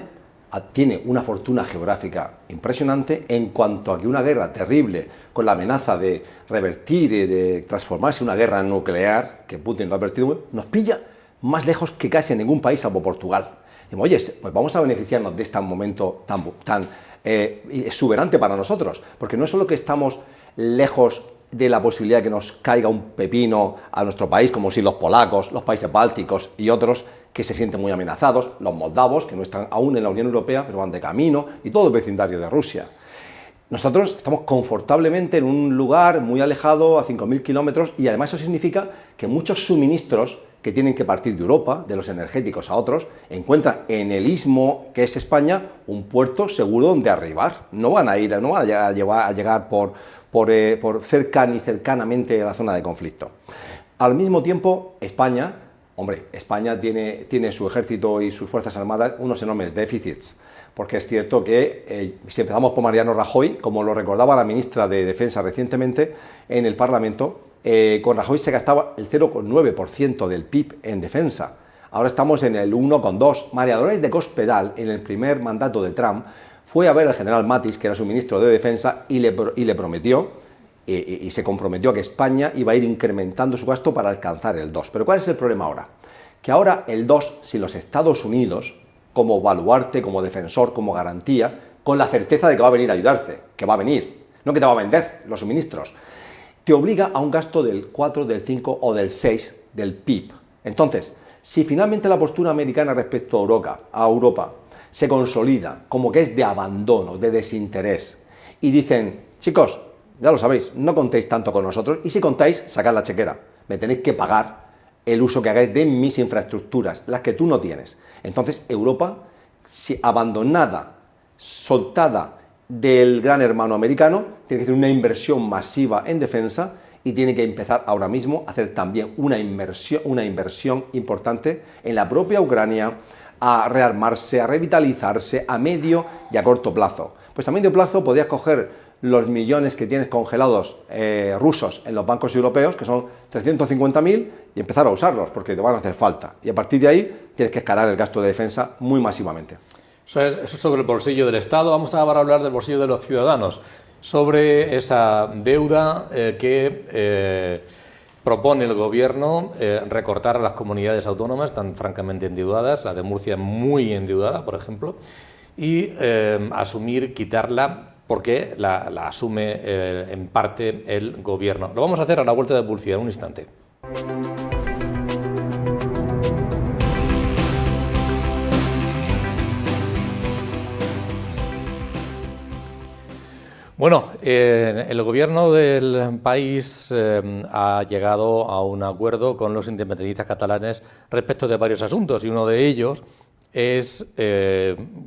tiene una fortuna geográfica impresionante en cuanto a que una guerra terrible, con la amenaza de revertir y de transformarse en una guerra nuclear, que Putin lo ha advertido, nos pilla más lejos que casi en ningún país, salvo Portugal. Digo, oye, pues vamos a beneficiarnos de este momento tan exuberante para nosotros, porque no es solo que estamos lejos de la posibilidad de que nos caiga un pepino a nuestro país, como si los polacos, los países bálticos y otros que se sienten muy amenazados, los moldavos, que no están aún en la Unión Europea, pero van de camino, y todo el vecindario de Rusia. Nosotros estamos confortablemente en un lugar muy alejado, a 5.000 kilómetros, y además eso significa que muchos suministros que tienen que partir de Europa, de los energéticos a otros, encuentran en el istmo que es España un puerto seguro donde arribar. No van a llegar por cercanamente a la zona de conflicto. Al mismo tiempo, España tiene su ejército y sus fuerzas armadas unos enormes déficits, porque es cierto que si empezamos por Mariano Rajoy, como lo recordaba la ministra de Defensa recientemente en el Parlamento, con Rajoy se gastaba el 0,9% del PIB en defensa. Ahora estamos en el 1,2%. María Dolores de Cospedal, en el primer mandato de Trump, fue a ver al general Mattis, que era su ministro de Defensa, y le prometió, y se comprometió a que España iba a ir incrementando su gasto para alcanzar el 2%. Pero ¿cuál es el problema ahora? Que ahora el 2%, si los Estados Unidos, como baluarte, como defensor, como garantía, con la certeza de que va a venir a ayudarte, que va a venir, no que te va a vender los suministros, te obliga a un gasto del 4, del 5 o del 6 del PIB. Entonces, si finalmente la postura americana respecto a Europa se consolida como que es de abandono, de desinterés, y dicen, chicos, ya lo sabéis, no contéis tanto con nosotros, y si contáis, sacad la chequera, me tenéis que pagar el uso que hagáis de mis infraestructuras, las que tú no tienes. Entonces, Europa, si abandonada, soltada del gran hermano americano, tiene que hacer una inversión masiva en defensa y tiene que empezar ahora mismo a hacer también una inversión importante en la propia Ucrania, a rearmarse, a revitalizarse a medio y a corto plazo. Pues a medio plazo podrías coger los millones que tienes congelados rusos en los bancos europeos, que son 350.000, y empezar a usarlos, porque te van a hacer falta. Y a partir de ahí tienes que escalar el gasto de defensa muy masivamente. Eso es sobre el bolsillo del Estado. Vamos ahora a hablar del bolsillo de los ciudadanos, sobre esa deuda que propone el Gobierno recortar a las comunidades autónomas tan francamente endeudadas, la de Murcia muy endeudada, por ejemplo, y quitarla, porque la asume en parte el Gobierno. Lo vamos a hacer a la vuelta de publicidad en un instante. Bueno, el Gobierno del país ha llegado a un acuerdo con los independentistas catalanes respecto de varios asuntos, y uno de ellos es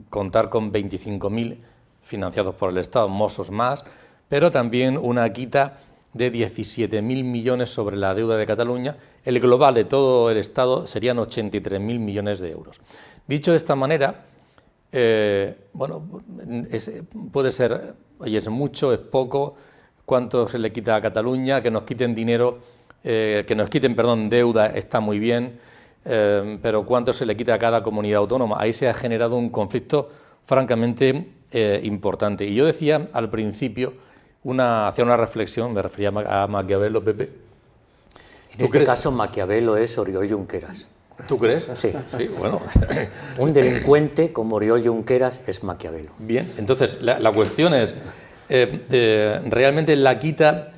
contar con 25.000 financiados por el Estado, Mossos más, pero también una quita de 17.000 millones sobre la deuda de Cataluña. El global de todo el Estado serían 83.000 millones de euros. Dicho de esta manera, puede ser, oye, es mucho, es poco, cuánto se le quita a Cataluña, que nos quiten deuda está muy bien, pero cuánto se le quita a cada comunidad autónoma. Ahí se ha generado un conflicto francamente importante. Y yo decía al principio, hacía una reflexión, me refería a Maquiavelo, Pepe. En este caso Maquiavelo es Oriol Junqueras. ¿Tú crees? Sí. Sí, bueno. Un delincuente como Oriol Junqueras es Maquiavelo. Bien, entonces la cuestión es, realmente la quita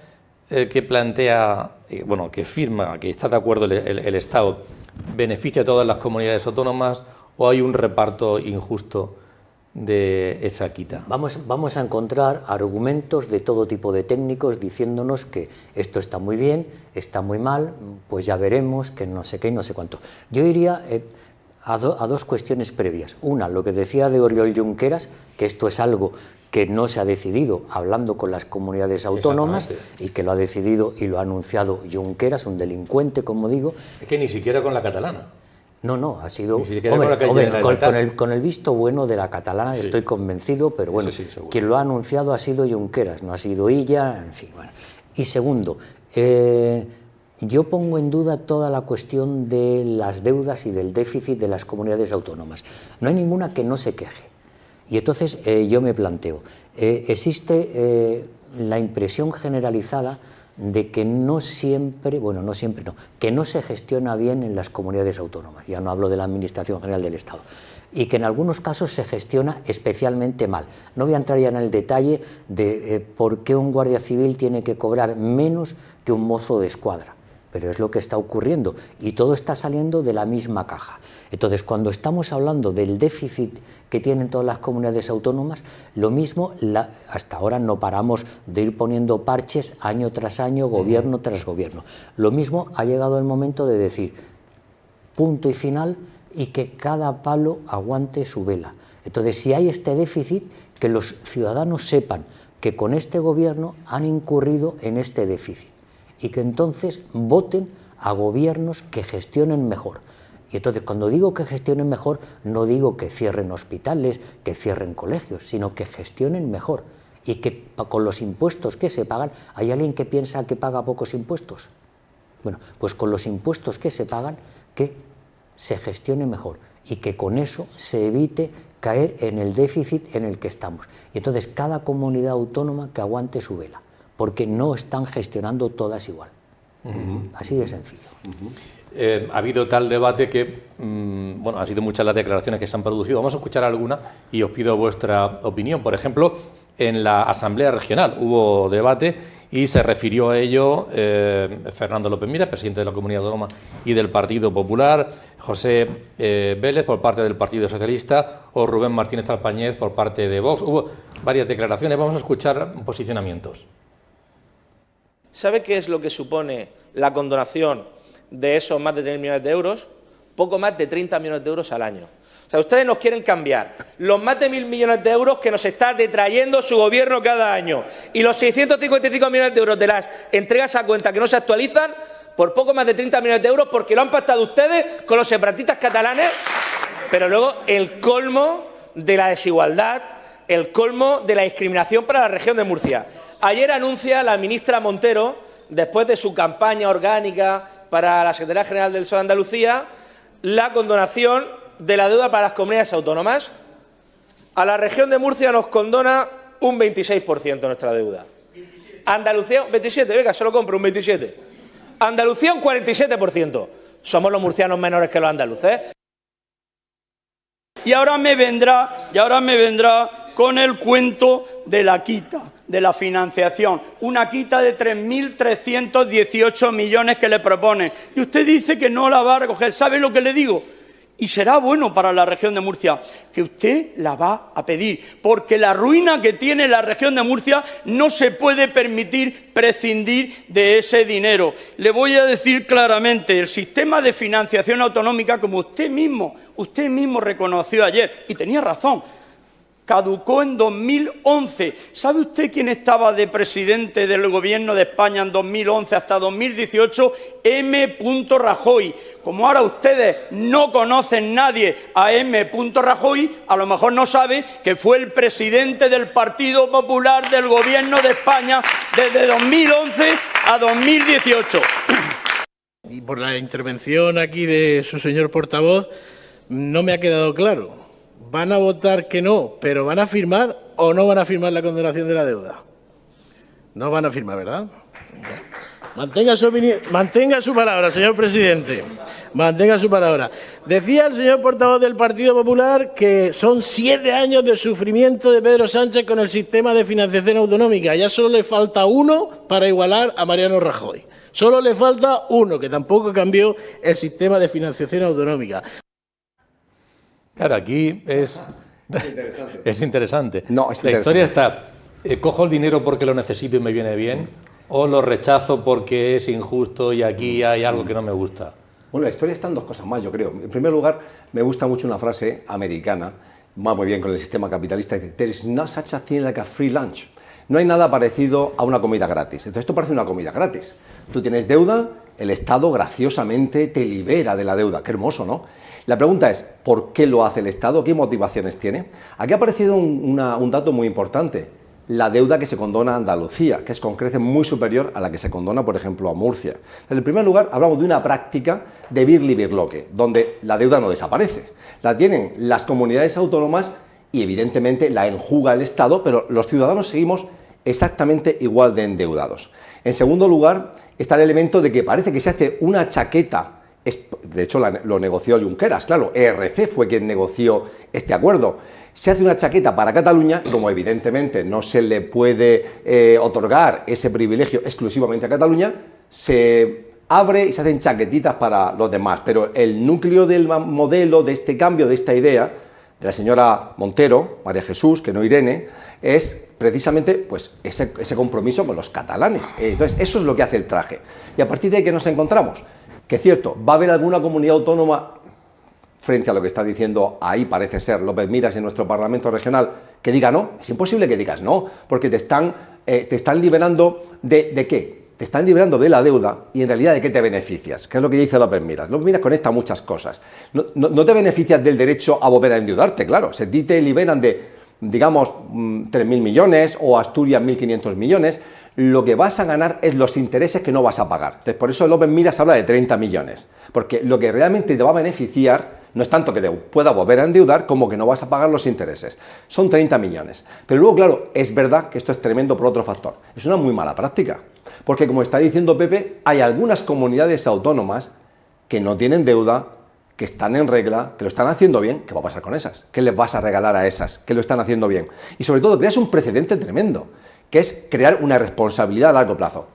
que plantea, bueno, que firma, que está de acuerdo el Estado, beneficia a todas las comunidades autónomas o hay un reparto injusto de esa quita? Vamos a encontrar argumentos de todo tipo de técnicos diciéndonos que esto está muy bien, está muy mal, pues ya veremos, que no sé qué y no sé cuánto. Yo iría a dos cuestiones previas. Una, lo que decía de Oriol Junqueras, que esto es algo que no se ha decidido hablando con las comunidades autónomas y que lo ha decidido y lo ha anunciado Junqueras, un delincuente, como digo. Es que ni siquiera con la catalana. No, ha sido... Hombre, con el visto bueno de la catalana, sí, estoy convencido, pero bueno, sí, quien lo ha anunciado ha sido Junqueras, no ha sido ella, en fin, bueno. Y segundo, yo pongo en duda toda la cuestión de las deudas y del déficit de las comunidades autónomas. No hay ninguna que no se queje. Y entonces yo me planteo, existe la impresión generalizada de que no siempre, bueno, no siempre no, que no se gestiona bien en las comunidades autónomas, ya no hablo de la Administración General del Estado, y que en algunos casos se gestiona especialmente mal. No voy a entrar ya en el detalle de por qué un guardia civil tiene que cobrar menos que un mozo de escuadra, pero es lo que está ocurriendo y todo está saliendo de la misma caja. Entonces, cuando estamos hablando del déficit que tienen todas las comunidades autónomas, lo mismo, hasta ahora no paramos de ir poniendo parches año tras año, gobierno tras gobierno. Lo mismo ha llegado el momento de decir punto y final y que cada palo aguante su vela. Entonces, si hay este déficit, que los ciudadanos sepan que con este gobierno han incurrido en este déficit y que entonces voten a gobiernos que gestionen mejor. Y entonces, cuando digo que gestionen mejor, no digo que cierren hospitales, que cierren colegios, sino que gestionen mejor y que con los impuestos que se pagan, ¿hay alguien que piensa que paga pocos impuestos? Bueno, pues con los impuestos que se pagan, que se gestione mejor y que con eso se evite caer en el déficit en el que estamos. Y entonces, cada comunidad autónoma que aguante su vela, porque no están gestionando todas igual. Así de sencillo. Ha habido tal debate que, bueno, han sido muchas las declaraciones que se han producido. Vamos a escuchar alguna y os pido vuestra opinión. Por ejemplo, en la Asamblea Regional hubo debate y se refirió a ello Fernando López Miras, presidente de la Comunidad Autónoma y del Partido Popular, José Vélez por parte del Partido Socialista o Rubén Martínez Alpañez por parte de Vox. Hubo varias declaraciones. Vamos a escuchar posicionamientos. ¿Sabe qué es lo que supone la condonación de esos más de 3 millones de euros? Poco más de 30 millones de euros al año. O sea, ustedes nos quieren cambiar los más de 1.000 millones de euros que nos está detrayendo su gobierno cada año y los 655 millones de euros de las entregas a cuenta que no se actualizan por poco más de 30 millones de euros porque lo han pactado ustedes con los separatistas catalanes, pero luego el colmo de la desigualdad, el colmo de la discriminación para la región de Murcia. Ayer anuncia la ministra Montero, después de su campaña orgánica para la Secretaría General del PSOE de Andalucía, la condonación de la deuda para las comunidades autónomas. A la región de Murcia nos condona un 26% nuestra deuda. Andalucía, 27, venga, se lo compro, un 27. Andalucía, un 47%. Somos los murcianos menores que los andaluces. Y ahora me vendrá con el cuento de la quita, de la financiación. Una quita de 3.318 millones que le proponen. Y usted dice que no la va a recoger. ¿Sabe lo que le digo? Y será bueno para la región de Murcia, que usted la va a pedir, porque la ruina que tiene la región de Murcia no se puede permitir prescindir de ese dinero. Le voy a decir claramente, el sistema de financiación autonómica, como usted mismo reconoció ayer, y tenía razón, caducó en 2011. ¿Sabe usted quién estaba de presidente del gobierno de España en 2011 hasta 2018? M. Rajoy. Como ahora ustedes no conocen nadie a M. Rajoy, a lo mejor no sabe que fue el presidente del Partido Popular del gobierno de España desde 2011 a 2018. Y por la intervención aquí de su señor portavoz, no me ha quedado claro. ¿Van a votar que no, pero van a firmar o no van a firmar la condonación de la deuda? No van a firmar, ¿verdad? Mantenga su palabra, señor presidente. Mantenga su palabra. Decía el señor portavoz del Partido Popular que son 7 años de sufrimiento de Pedro Sánchez con el sistema de financiación autonómica. Ya solo le falta uno para igualar a Mariano Rajoy. Solo le falta uno, que tampoco cambió el sistema de financiación autonómica. Claro, aquí es interesante. No, es La interesante. historia está, cojo el dinero porque lo necesito y me viene bien, o lo rechazo porque es injusto y aquí hay algo que no me gusta. Bueno, la historia está en dos cosas más, yo creo. En primer lugar, me gusta mucho una frase americana, va muy bien con el sistema capitalista, dice, there is no such a thing like a free lunch. No hay nada parecido a una comida gratis. Entonces esto parece una comida gratis. Tú tienes deuda, el Estado graciosamente te libera de la deuda. Qué hermoso, ¿no? La pregunta es, ¿por qué lo hace el Estado? ¿Qué motivaciones tiene? Aquí ha aparecido un dato muy importante. La deuda que se condona a Andalucía, que es con creces muy superior a la que se condona, por ejemplo, a Murcia. En primer lugar, hablamos de una práctica de birli-birloque, donde la deuda no desaparece. La tienen las comunidades autónomas y, evidentemente, la enjuga el Estado, pero los ciudadanos seguimos exactamente igual de endeudados. En segundo lugar, está el elemento de que parece que se hace una chaqueta. De hecho, lo negoció Junqueras, claro, ERC fue quien negoció este acuerdo. Se hace una chaqueta para Cataluña, y como evidentemente no se le puede otorgar ese privilegio exclusivamente a Cataluña, se abre y se hacen chaquetitas para los demás. Pero el núcleo del modelo, de este cambio, de esta idea, de la señora Montero, María Jesús, que no Irene, es precisamente pues, ese compromiso con los catalanes. Entonces, eso es lo que hace el traje. Y a partir de ahí, ¿qué nos encontramos? Que es cierto, va a haber alguna comunidad autónoma, frente a lo que está diciendo ahí parece ser López Miras en nuestro Parlamento regional, que diga no. Es imposible que digas no, porque te están liberando ¿de qué? Te están liberando de la deuda y en realidad ¿de qué te beneficias? ¿Qué es lo que dice López Miras? López Miras conecta muchas cosas. No te beneficias del derecho a volver a endeudarte, claro. Si a ti te liberan de, digamos, 3.000 millones o Asturias 1.500 millones, lo que vas a ganar es los intereses que no vas a pagar. Entonces, por eso López Miras habla de 30 millones, porque lo que realmente te va a beneficiar no es tanto que te pueda volver a endeudar como que no vas a pagar los intereses. Son 30 millones. Pero luego, claro, es verdad que esto es tremendo por otro factor. Es una muy mala práctica, porque como está diciendo Pepe, hay algunas comunidades autónomas que no tienen deuda, que están en regla, que lo están haciendo bien. ¿Qué va a pasar con esas? ¿Qué les vas a regalar a esas que lo están haciendo bien? Y sobre todo, creas un precedente tremendo, que es crear una responsabilidad a largo plazo.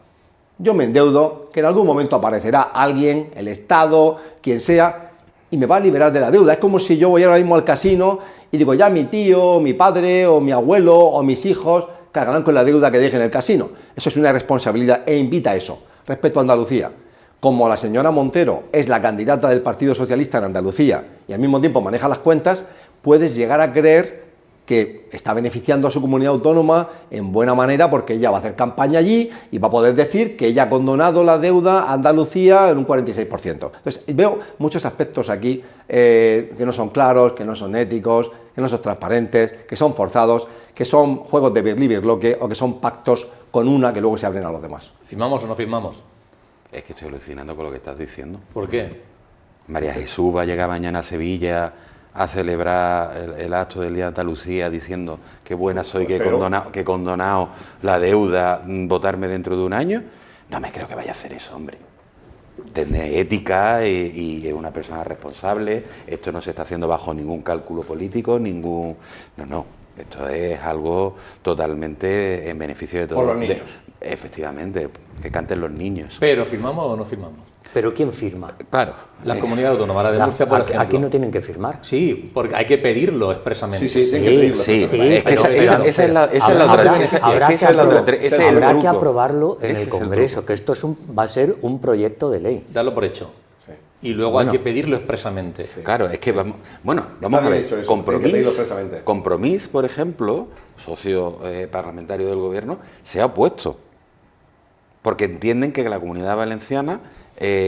Yo me endeudo, que en algún momento aparecerá alguien, el Estado, quien sea, y me va a liberar de la deuda. Es como si yo voy ahora mismo al casino y digo, ya mi tío, mi padre, o mi abuelo, o mis hijos cargarán con la deuda que deje en el casino. Eso es una responsabilidad e invita a eso. Respecto a Andalucía, como la señora Montero es la candidata del Partido Socialista en Andalucía y al mismo tiempo maneja las cuentas, puedes llegar a creer que está beneficiando a su comunidad autónoma en buena manera porque ella va a hacer campaña allí y va a poder decir que ella ha condonado la deuda a Andalucía en un 46%. Entonces, veo muchos aspectos aquí que no son claros, que no son éticos, que no son transparentes, que son forzados, que son juegos de birli-birloque o que son pactos con una que luego se abren a los demás. ¿Firmamos o no firmamos? Es que estoy alucinando con lo que estás diciendo. ¿Por qué? María Jesús va a llegar mañana a Sevilla a celebrar el acto del Día de Andalucía diciendo qué buena soy, que he condonado la deuda, votarme dentro de un año. No me creo que vaya a hacer eso, hombre. Tiene ética y es una persona responsable. Esto no se está haciendo bajo ningún cálculo político, ningún... No. Esto es algo totalmente en beneficio de todos. Por los niños. Efectivamente, que canten los niños. ¿Pero firmamos o no firmamos? ¿Pero quién firma? Claro. La comunidad autónoma, la de Murcia, por ejemplo. Aquí no tienen que firmar. Sí, porque hay que pedirlo expresamente. Sí, tienen que pedirlo. Sí, Sí, es que pero esa es la otra. Habrá que aprobarlo en Ese el es el Congreso, truco. que esto va a ser un proyecto de ley. Darlo por hecho. Y luego hay que pedirlo expresamente. Claro, es que vamos a bien ver, eso, hay que pedirlo expresamente. Compromís, por ejemplo, socio parlamentario del gobierno, se ha opuesto, porque entienden que la Comunidad Valenciana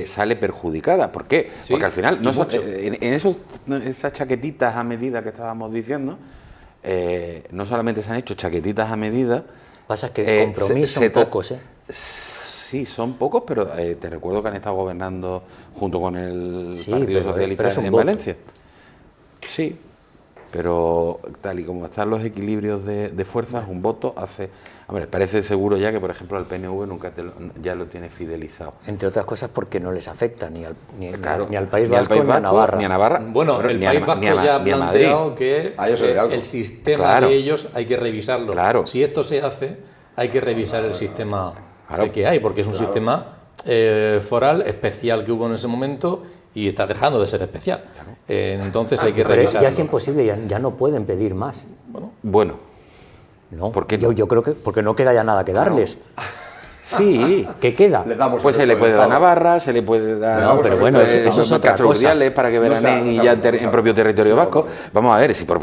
sale perjudicada. ¿Por qué? Sí, porque al final, y mucho. esas chaquetitas a medida que estábamos diciendo, no solamente se han hecho chaquetitas a medida. Pasa que compromisos son pocos, ¿eh? Sí, son pocos, pero te recuerdo que han estado gobernando junto con el Partido Socialista pero es un en voto. Valencia. Sí, pero tal y como están los equilibrios de fuerzas, un voto hace Hombre, parece seguro ya que, por ejemplo, al PNV nunca ya lo tiene fidelizado. Entre otras cosas porque no les afecta ni al Claro, País Vasco ni a Navarra. Ni a Navarra. Bueno, el País Vasco ya ha planteado que A ellos les da algo. el sistema Claro. de ellos hay que revisarlo. Claro. Si esto se hace, hay que revisar el sistema Claro. que hay, porque es un sistema foral especial que hubo en ese momento y está dejando de ser especial. Entonces hay que Pero revisarlo. ya es imposible, ya no pueden pedir más. Bueno, No, ¿por qué no? yo creo que porque no queda ya nada que darles. sí. ¿Qué queda? Les damos Pues el se le resto puede del dar a Estado. Navarra, se le puede dar... No, pero bueno, eso es otra Castro cosa. Urdiales para que No veraneen se y ha- ya no se ha- en propio territorio no se ha- vasco. Vamos a ver, si por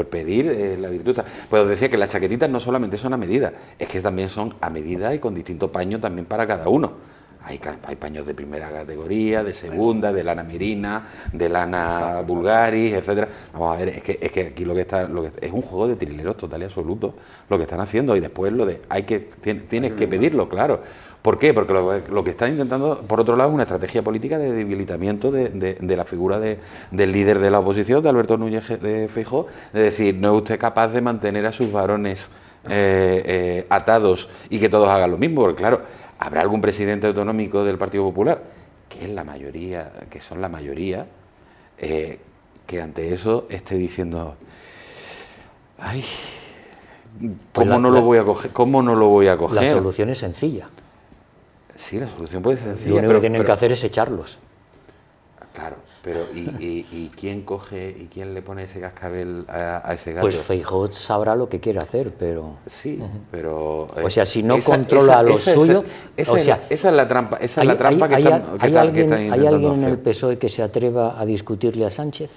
pedir la virtud... Pues os decía que las chaquetitas no solamente son a medida, es que también son a medida y con distinto paño también para cada uno. Hay paños de primera categoría, de segunda, de lana merina, de lana vulgaris, etcétera. Vamos a ver, es que aquí lo que es un juego de trileros total y absoluto lo que están haciendo, y después lo de tienes que pedirlo, claro. ¿Por qué? Porque lo que están intentando, por otro lado, es una estrategia política de debilitamiento de la figura del líder de la oposición, de Alberto Núñez de Feijóo, de decir, no es usted capaz de mantener a sus varones atados y que todos hagan lo mismo, porque claro, habrá algún presidente autonómico del Partido Popular, que es la mayoría, que son la mayoría, que ante eso esté diciendo, ay, ¿cómo no lo voy a coger? ¿Cómo no lo voy a coger? La solución es sencilla. Sí, la solución puede ser Lo sencilla, único que tienen que hacer es echarlos. Claro, pero ¿y quién coge y quién le pone ese cascabel a ese gato? Pues Feijóo sabrá lo que quiere hacer, pero... Sí, pero... O sea, si no controla a lo suyo... Esa o sea, es la trampa, que ¿Hay están alguien intentando en el hacer. PSOE que se atreva a discutirle a Sánchez?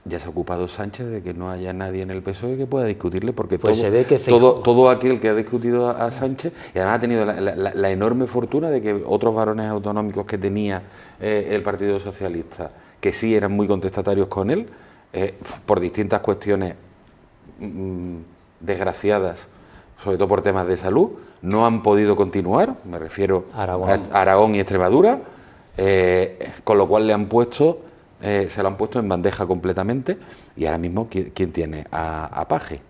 Ya se ha ocupado Sánchez de que no haya nadie en el PSOE que pueda discutirle, porque Pues se ve que todo aquel que ha discutido a Sánchez, y además ha tenido la enorme fortuna de que otros varones autonómicos que tenía el Partido Socialista, que sí eran muy contestatarios con él, por distintas cuestiones desgraciadas, sobre todo por temas de salud, no han podido continuar, me refiero Aragón. a Aragón y Extremadura, con lo cual le han puesto... se lo han puesto en bandeja completamente, y ahora mismo ¿quién tiene? A Paje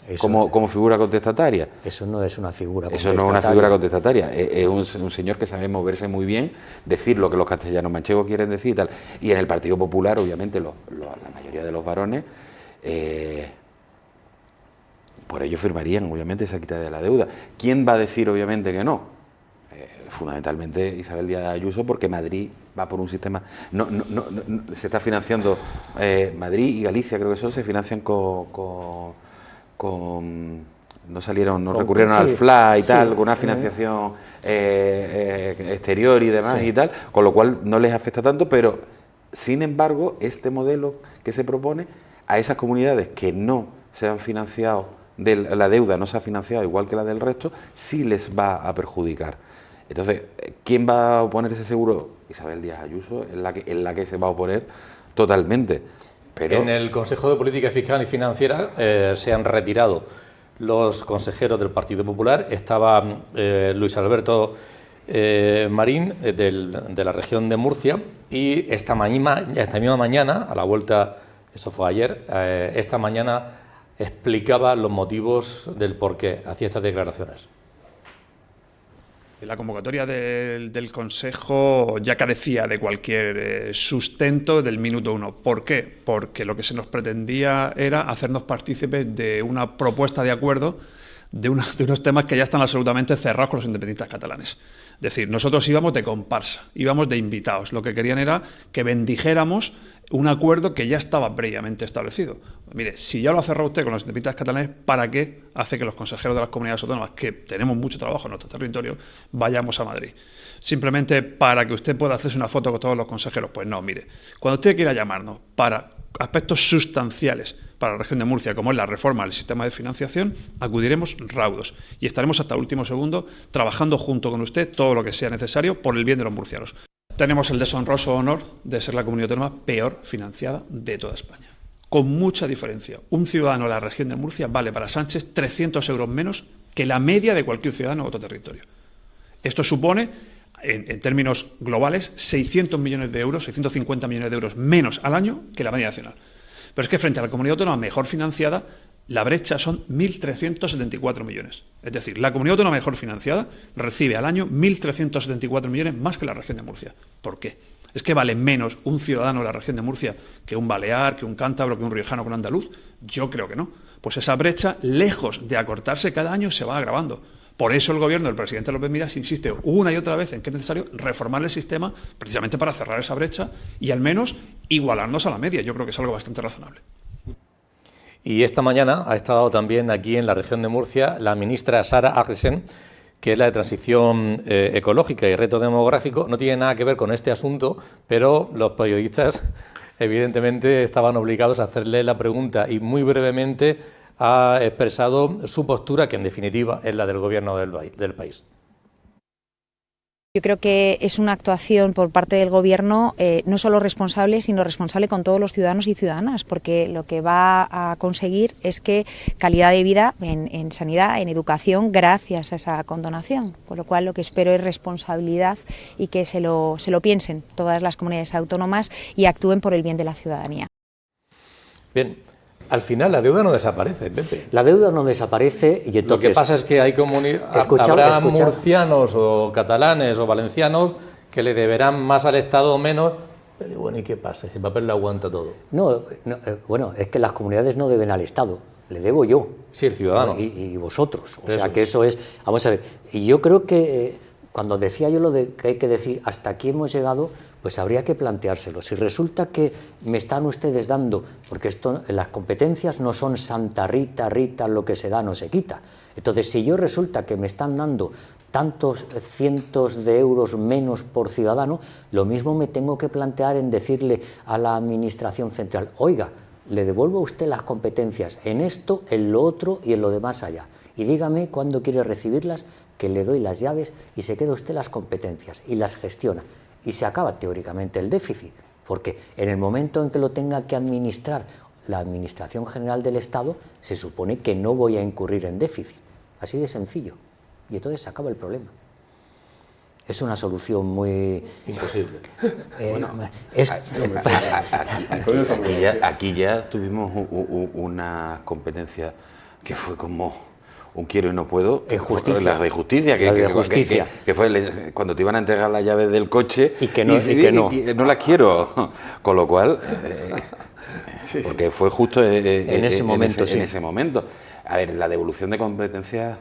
Eso, como figura contestataria. eso no es una figura Eso no es una figura contestataria, es un señor que sabe moverse muy bien, decir lo que los castellanos manchegos quieren decir y tal. Y en el Partido Popular, obviamente, la mayoría de los varones, por ello firmarían, obviamente, esa quita de la deuda. ¿Quién va a decir, obviamente, que no? Fundamentalmente Isabel Díaz Ayuso, porque Madrid va por un sistema, se está financiando, Madrid y Galicia creo que son, se financian no recurrieron al FLA y tal, con una financiación exterior y demás y tal, con lo cual no les afecta tanto, pero sin embargo este modelo que se propone a esas comunidades que no se han financiado, la deuda no se ha financiado igual que la del resto, sí les va a perjudicar. Entonces, ¿quién va a oponer ese seguro? Isabel Díaz Ayuso es la que se va a oponer totalmente. Pero... En el Consejo de Política Fiscal y Financiera se han retirado los consejeros del Partido Popular. Estaba Luis Alberto Marín, de la región de Murcia, y esta misma mañana, a la vuelta, eso fue ayer, esta mañana explicaba los motivos del por qué hacía estas declaraciones. La convocatoria del Consejo ya carecía de cualquier sustento del minuto uno. ¿Por qué? Porque lo que se nos pretendía era hacernos partícipes de una propuesta de acuerdo de unos temas que ya están absolutamente cerrados con los independentistas catalanes. Es decir, nosotros íbamos de comparsa, íbamos de invitados. Lo que querían era que bendijéramos un acuerdo que ya estaba previamente establecido. Mire, si ya lo ha cerrado usted con los independentistas catalanes, ¿para qué hace que los consejeros de las comunidades autónomas, que tenemos mucho trabajo en nuestro territorio, vayamos a Madrid? Simplemente para que usted pueda hacerse una foto con todos los consejeros. Pues no, mire, cuando usted quiera llamarnos para aspectos sustanciales para la región de Murcia, como es la reforma del sistema de financiación, acudiremos raudos y estaremos hasta el último segundo trabajando junto con usted todo lo que sea necesario por el bien de los murcianos. Tenemos el deshonroso honor de ser la comunidad autónoma peor financiada de toda España. Con mucha diferencia. Un ciudadano de la región de Murcia vale para Sánchez 300 euros menos que la media de cualquier ciudadano de otro territorio. Esto supone, en términos globales, 600 millones de euros, 650 millones de euros menos al año que la media nacional. Pero es que frente a la comunidad autónoma mejor financiada, La brecha son 1.374 millones. Es decir, la comunidad autónoma mejor financiada recibe al año 1.374 millones más que la región de Murcia. ¿Por qué? ¿Es que vale menos un ciudadano de la región de Murcia que un balear, que un cántabro, que un riojano, que un andaluz? Yo creo que no. Pues esa brecha, lejos de acortarse cada año, se va agravando. Por eso el gobierno del presidente López Miras insiste una y otra vez en que es necesario reformar el sistema precisamente para cerrar esa brecha y al menos igualarnos a la media. Yo creo que es algo bastante razonable. Y esta mañana ha estado también aquí en la región de Murcia la ministra Sara Agresen, que es la de Transición Ecológica y Reto Demográfico. No tiene nada que ver con este asunto, pero los periodistas evidentemente estaban obligados a hacerle la pregunta y muy brevemente ha expresado su postura, que en definitiva es la del gobierno del país. Yo creo que es una actuación por parte del Gobierno no solo responsable, sino responsable con todos los ciudadanos y ciudadanas, porque lo que va a conseguir es que calidad de vida en sanidad, en educación, gracias a esa condonación. Por lo cual lo que espero es responsabilidad y que se lo piensen todas las comunidades autónomas y actúen por el bien de la ciudadanía. Bien. Al final la deuda no desaparece, Pepe. La deuda no desaparece y entonces... Lo que pasa es que hay habrá murcianos o catalanes o valencianos que le deberán más al Estado o menos, pero bueno, ¿y qué pasa? Si el papel lo aguanta todo. Bueno, es que las comunidades no deben al Estado, le debo yo. Sí, el ciudadano. Y vosotros, o sea que eso es... Vamos a ver, y yo creo que cuando decía yo lo de que hay que decir hasta aquí hemos llegado, pues habría que planteárselo. Si resulta que me están ustedes dando, porque las competencias no son Santa Rita, lo que se da no se quita. Entonces, si yo resulta que me están dando tantos cientos de euros menos por ciudadano, lo mismo me tengo que plantear en decirle a la Administración Central, oiga, le devuelvo a usted las competencias en esto, en lo otro y en lo demás allá. Y dígame cuándo quiere recibirlas, que le doy las llaves y se queda usted las competencias y las gestiona. Y se acaba teóricamente el déficit, porque en el momento en que lo tenga que administrar la Administración General del Estado, se supone que no voy a incurrir en déficit. Así de sencillo. Y entonces se acaba el problema. Es una solución muy... Imposible. Aquí ya tuvimos una competencia que fue como... un quiero y no puedo, la de justicia, que fue cuando te iban a entregar las llaves del coche y que no las quiero, con lo cual, porque fue justo en ese momento. A ver, la devolución de competencias,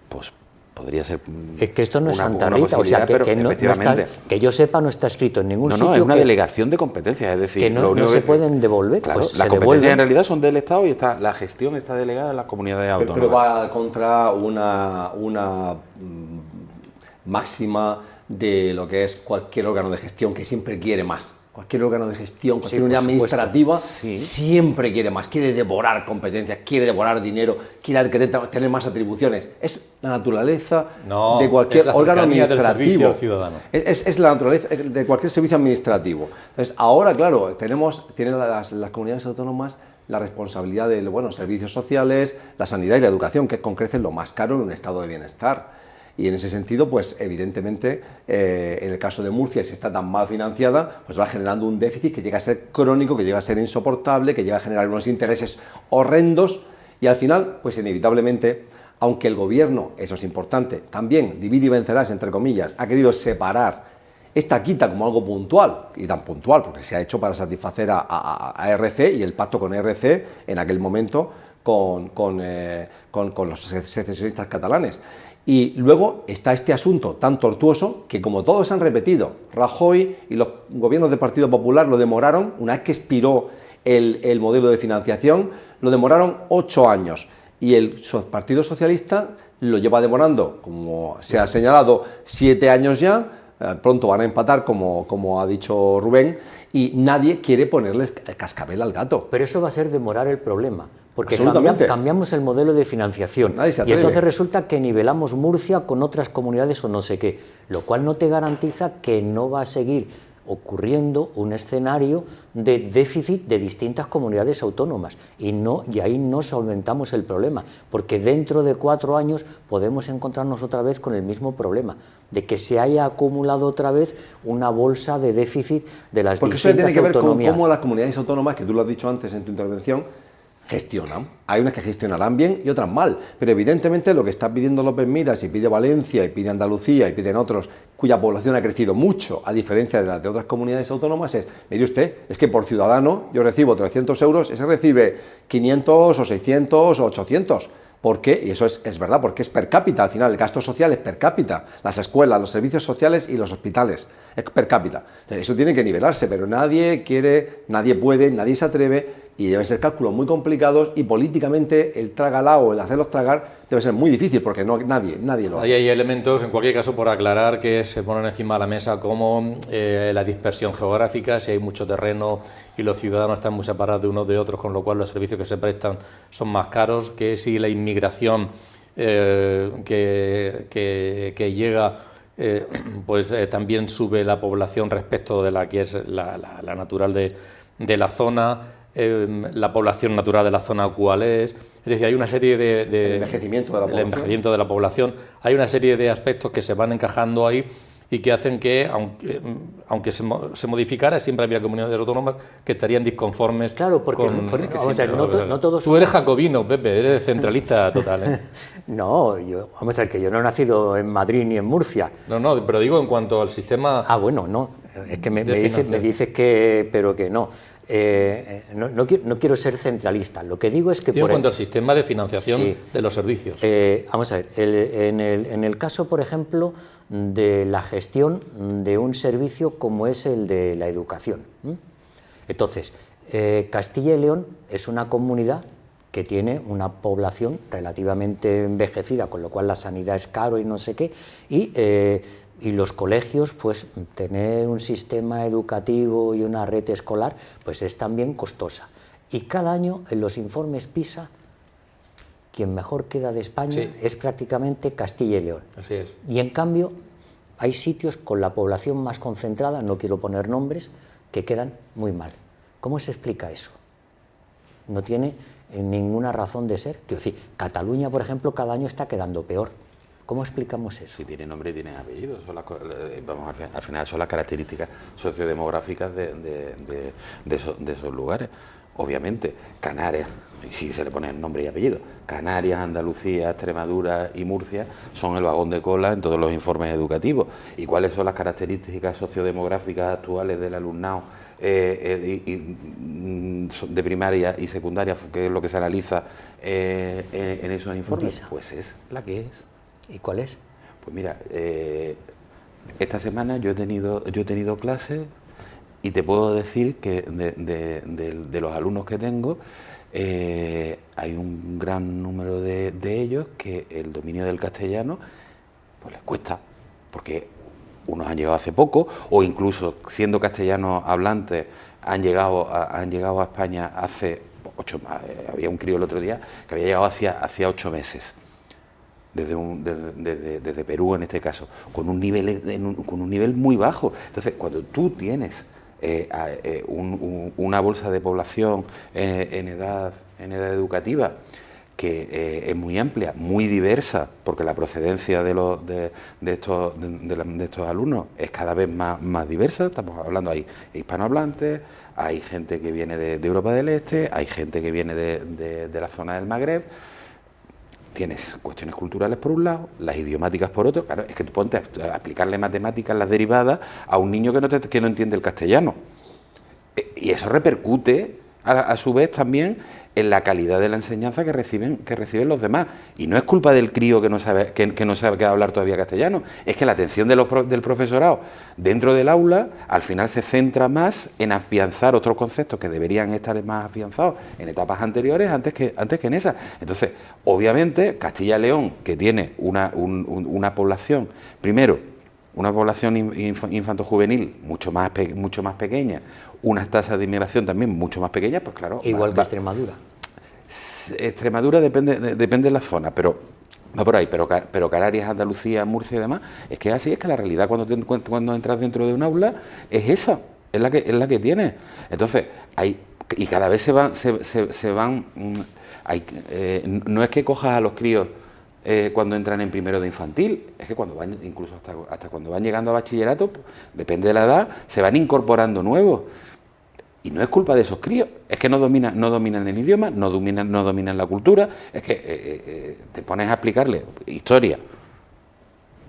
pues podría ser. Es que esto no es Santa Rita, o sea, que yo sepa no está escrito en ningún sitio. No, es una delegación de competencias, es decir, que no se pueden devolver. Claro, pues las competencias en realidad son del Estado y la gestión está delegada en las comunidades autónomas. Pero va contra una máxima de lo que es cualquier órgano de gestión que siempre quiere más. Cualquier órgano de gestión, cualquier unidad administrativa siempre quiere más, quiere devorar competencias, quiere devorar dinero, quiere tener más atribuciones. Es la naturaleza de cualquier órgano administrativo. Del ciudadano. Es la naturaleza de cualquier servicio administrativo. Entonces, ahora, claro, tienen las comunidades autónomas la responsabilidad de servicios sociales, la sanidad y la educación, que con creces lo más caro en un estado de bienestar. Y en ese sentido, pues evidentemente, en el caso de Murcia, si está tan mal financiada, pues va generando un déficit que llega a ser crónico, que llega a ser insoportable, que llega a generar unos intereses horrendos y al final, pues inevitablemente, aunque el gobierno, eso es importante, también divide y vencerás, entre comillas, ha querido separar esta quita como algo puntual, y tan puntual, porque se ha hecho para satisfacer a ERC y el pacto con ERC en aquel momento con los secesionistas catalanes. Y luego está este asunto tan tortuoso que, como todos han repetido, Rajoy y los gobiernos del Partido Popular lo demoraron, una vez que expiró el modelo de financiación, lo demoraron 8 años. Y el Partido Socialista lo lleva demorando, como se ha señalado, 7 años ya. Pronto van a empatar, como ha dicho Rubén, y nadie quiere ponerles cascabel al gato. Pero eso va a ser demorar el problema, porque cambiamos el modelo de financiación y entonces resulta que nivelamos Murcia con otras comunidades o no sé qué, lo cual no te garantiza que no va a seguir ocurriendo un escenario de déficit de distintas comunidades autónomas y ahí no solventamos el problema, porque dentro de 4 años podemos encontrarnos otra vez con el mismo problema, de que se haya acumulado otra vez una bolsa de déficit de las distintas autonomías. Porque eso tiene que ver con cómo las comunidades autónomas, que tú lo has dicho antes en tu intervención, gestionan. Hay unas que gestionarán bien y otras mal, pero evidentemente lo que está pidiendo López Miras y pide Valencia y pide Andalucía y piden otros cuya población ha crecido mucho, a diferencia de las de otras comunidades autónomas, es, mire usted, es que por ciudadano yo recibo 300 euros, ese recibe 500 o 600 o 800. ¿Por qué? Y eso es verdad, porque es per cápita, al final el gasto social es per cápita, las escuelas, los servicios sociales y los hospitales, es per cápita. Entonces, eso tiene que nivelarse, pero nadie quiere, nadie puede, nadie se atreve, y deben ser cálculos muy complicados, y políticamente el trágala o el hacerlos tragar debe ser muy difícil, porque nadie lo hace. Ahí hay elementos, en cualquier caso, por aclarar, que se ponen encima de la mesa, como la dispersión geográfica, si hay mucho terreno y los ciudadanos están muy separados de unos de otros, con lo cual los servicios que se prestan son más caros, que si la inmigración que llega, también sube la población respecto de la que es la natural de la zona, la población natural de la zona cuál es decir, hay una serie de el envejecimiento de la población. Hay una serie de aspectos que se van encajando ahí y que hacen que, aunque se modificara, siempre había comunidades autónomas que estarían disconformes. Claro, porque vamos a ver, no todos... Tú eres jacobino, Pepe, eres centralista total, ¿eh? No, vamos a ver, que yo no he nacido en Madrid ni en Murcia. No, pero digo en cuanto al sistema... Ah, bueno, no, es que me dices que... pero que no. No quiero ser centralista, lo que digo es que... En cuanto al sistema de financiación de los servicios. Vamos a ver, en el caso, por ejemplo, de la gestión de un servicio como es el de la educación. Entonces, Castilla y León es una comunidad que tiene una población relativamente envejecida, con lo cual la sanidad es caro y no sé qué, y los colegios, pues tener un sistema educativo y una red escolar, pues es también costosa. Y cada año en los informes PISA, quien mejor queda de España es prácticamente Castilla y León. Así es. Y en cambio hay sitios con la población más concentrada, no quiero poner nombres, que quedan muy mal. ¿Cómo se explica eso? No tiene ninguna razón de ser. Quiero decir, Cataluña, por ejemplo, cada año está quedando peor. ¿Cómo explicamos eso? Si tiene nombre y tiene apellido, al final son las características sociodemográficas de esos lugares. Obviamente, Canarias, si se le pone nombre y apellido, Canarias, Andalucía, Extremadura y Murcia son el vagón de cola en todos los informes educativos. ¿Y cuáles son las características sociodemográficas actuales del alumnado de primaria y secundaria, que es lo que se analiza en esos informes? Pues es la que es. ¿Y cuál es? Pues mira, esta semana yo he tenido clases y te puedo decir que de los alumnos que tengo, hay un gran número de ellos que el dominio del castellano pues les cuesta, porque unos han llegado hace poco, o incluso siendo castellanos hablantes han llegado a España hace 8 meses. Había un crío el otro día que había llegado hacía 8 meses. Desde Perú en este caso, con un nivel muy bajo. Entonces, cuando tú tienes una bolsa de población en edad educativa que es muy amplia, muy diversa, porque la procedencia de estos alumnos es cada vez más diversa, estamos hablando, hay hispanohablantes, hay gente que viene de Europa del Este, hay gente que viene de la zona del Magreb. Tienes cuestiones culturales por un lado, las idiomáticas por otro. Claro, es que tú ponte a explicarle matemáticas, las derivadas, a un niño que no entiende el castellano. Y eso repercute, a su vez, también en la calidad de la enseñanza que reciben los demás. Y no es culpa del crío que no sabe hablar todavía castellano, es que la atención del profesorado dentro del aula al final se centra más en afianzar otros conceptos que deberían estar más afianzados en etapas anteriores antes que en esas. Entonces, obviamente, Castilla y León, que tiene una población, primero, una población infanto-juvenil mucho más pequeña, unas tasas de inmigración también mucho más pequeñas, pues claro... Igual que Extremadura. Extremadura depende de la zona, pero va por ahí, pero Canarias, Andalucía, Murcia y demás, es que así es que la realidad cuando entras dentro de un aula es esa, es la que tienes. Entonces, y cada vez se van no es que cojas a los críos cuando entran en primero de infantil, es que cuando van, incluso hasta cuando van llegando a bachillerato, pues, depende de la edad, se van incorporando nuevos. Y no es culpa de esos críos, es que no dominan el idioma, no dominan la cultura, es que te pones a explicarle historia.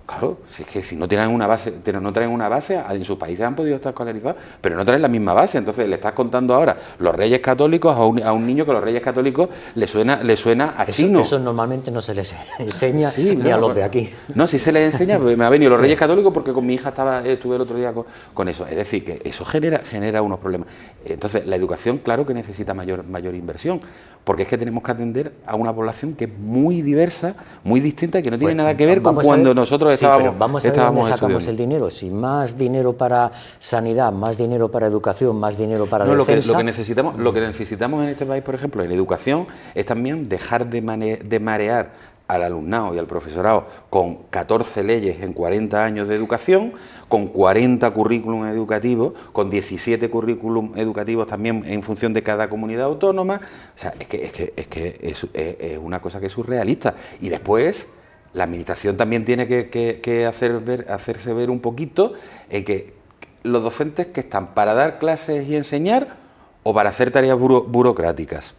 Claro, si es que si no tienen una base, en sus países han podido estar escolarizados, pero no traen la misma base. Entonces le estás contando ahora los Reyes Católicos a un niño que los Reyes Católicos le suena a chino. Eso normalmente no se les enseña ni a los de aquí. No, si se les enseña, me ha venido los Reyes Católicos porque con mi hija estuve el otro día con eso. Es decir, que eso genera unos problemas. Entonces, la educación, claro que necesita mayor inversión, porque es que tenemos que atender a una población que es muy diversa, muy distinta y que no tiene nada que ver con cuando nosotros estábamos vamos a ver dónde sacamos el dinero. Si más dinero para sanidad, más dinero para educación, más dinero para defensa... Lo que necesitamos en este país, por ejemplo, en educación, es también dejar de marear al alumnado y al profesorado con 14 leyes en 40 años de educación, con 40 currículum educativos, con 17 currículum educativos también en función de cada comunidad autónoma. O sea, es que es una cosa que es surrealista. Y después, la administración también tiene que hacerse ver un poquito que los docentes que están para dar clases y enseñar o para hacer tareas burocráticas.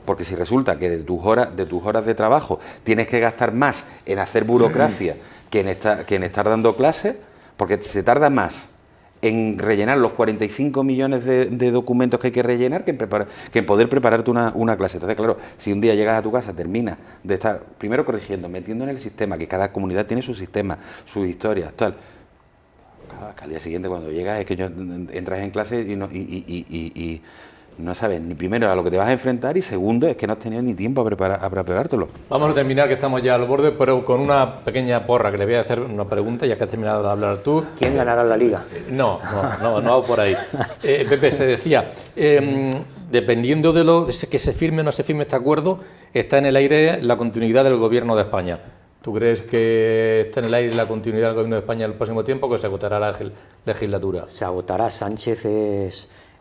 Porque si resulta que de tus horas de trabajo tienes que gastar más en hacer burocracia que en estar dando clases, porque se tarda más en rellenar los 45 millones de documentos que hay que rellenar que en poder prepararte una clase. Entonces, claro, si un día llegas a tu casa, terminas de estar primero corrigiendo, metiendo en el sistema, que cada comunidad tiene su sistema, sus historias, tal. Claro, que al día siguiente cuando llegas es que entras en clase y no sabes ni primero a lo que te vas a enfrentar y segundo es que no has tenido ni tiempo a preparártelo. Vamos a terminar, que estamos ya al borde, pero con una pequeña porra, que le voy a hacer una pregunta, ya que has terminado de hablar tú. ¿Quién ganará la Liga? No hago por ahí. Pepe, se decía, dependiendo de que se firme o no se firme este acuerdo, está en el aire la continuidad del Gobierno de España. ¿Tú crees que está en el aire la continuidad del Gobierno de España en el próximo tiempo o que se agotará la legislatura? Se agotará. Sánchez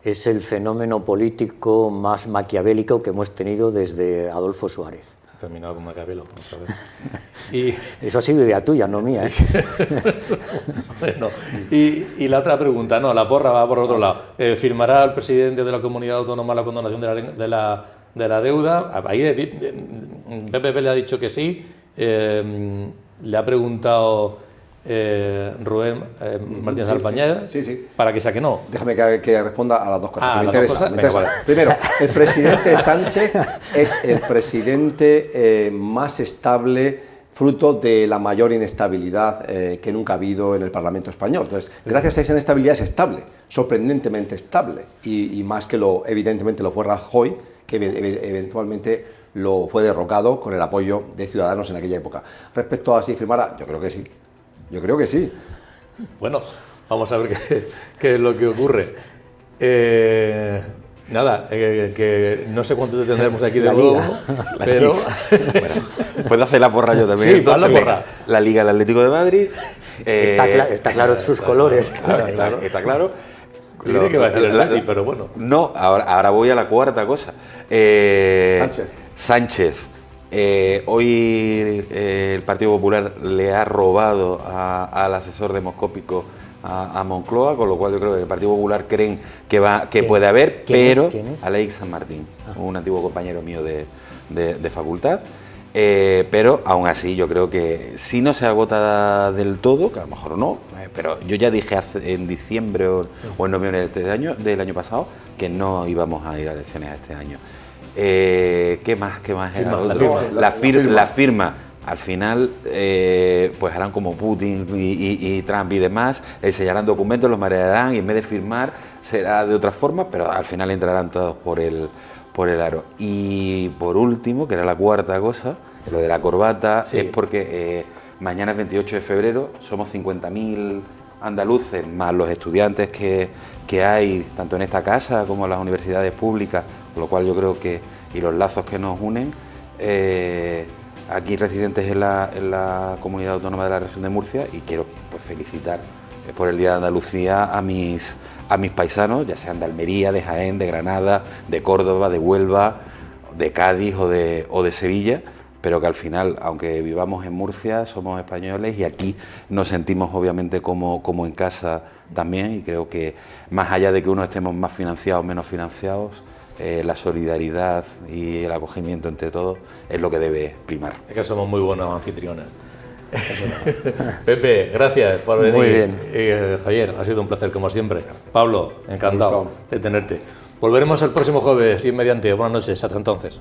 es el fenómeno político más maquiavélico que hemos tenido desde Adolfo Suárez. Ha terminado con Maquiavelo, vamos a ver. Eso ha sido idea tuya, no mía, ¿eh? Bueno, y la otra pregunta, la porra va por otro lado. ¿Firmará el presidente de la comunidad autónoma la condonación de la deuda? Ahí PPP le ha dicho que sí. Le ha preguntado Rubén Martínez Alpañeda para que sea que no. Déjame que responda a las dos cosas que me interesan. Vale. Primero, el presidente Sánchez es el presidente más estable, fruto de la mayor inestabilidad que nunca ha habido en el Parlamento español. Entonces, gracias a esa inestabilidad es estable, sorprendentemente estable, y más que evidentemente lo fue Rajoy, que eventualmente lo fue derrocado con el apoyo de Ciudadanos en aquella época. Respecto a si firmara, yo creo que sí. Yo creo que sí. Bueno, vamos a ver qué es lo que ocurre. Que no sé cuánto tendremos aquí de nuevo, pero... Bueno, puedo hacer la porra yo también. Sí, haz la porra. La Liga del Atlético de Madrid. Está claro sus colores. Está claro. Creo que va a decir el Atleti, pero bueno. No, ahora voy a la cuarta cosa. Sánchez. Hoy el Partido Popular le ha robado al asesor demoscópico a Moncloa, con lo cual yo creo que el Partido Popular creen que puede haber, pero Alex San Martín, un antiguo compañero mío de facultad, pero aún así yo creo que si no se agota del todo, que a lo mejor no, pero yo ya dije en diciembre o en noviembre del año pasado que no íbamos a ir a elecciones este año. ¿Qué más era otro? La firma. Al final, pues harán como Putin y Trump y demás, sellarán documentos, los marearán y en vez de firmar será de otra forma, pero al final entrarán todos por el aro. Y por último, que era la cuarta cosa, lo de la corbata, es porque mañana es 28 de febrero, somos 50.000 andaluces, más los estudiantes que hay, tanto en esta casa como en las universidades públicas, con lo cual yo creo que, y los lazos que nos unen, aquí residentes en la Comunidad Autónoma de la Región de Murcia, y quiero pues felicitar por el Día de Andalucía a mis paisanos, ya sean de Almería, de Jaén, de Granada, de Córdoba, de Huelva, de Cádiz o de Sevilla, pero que al final, aunque vivamos en Murcia, somos españoles y aquí nos sentimos obviamente como en casa también, y creo que más allá de que uno estemos más financiados o menos financiados, la solidaridad y el acogimiento entre todos es lo que debe primar. Es que somos muy buenos anfitriones. Pepe, gracias por venir. Muy bien. Javier, ha sido un placer como siempre. Pablo, encantado de tenerte. Volveremos el próximo jueves y mediante. Buenas noches, hasta entonces.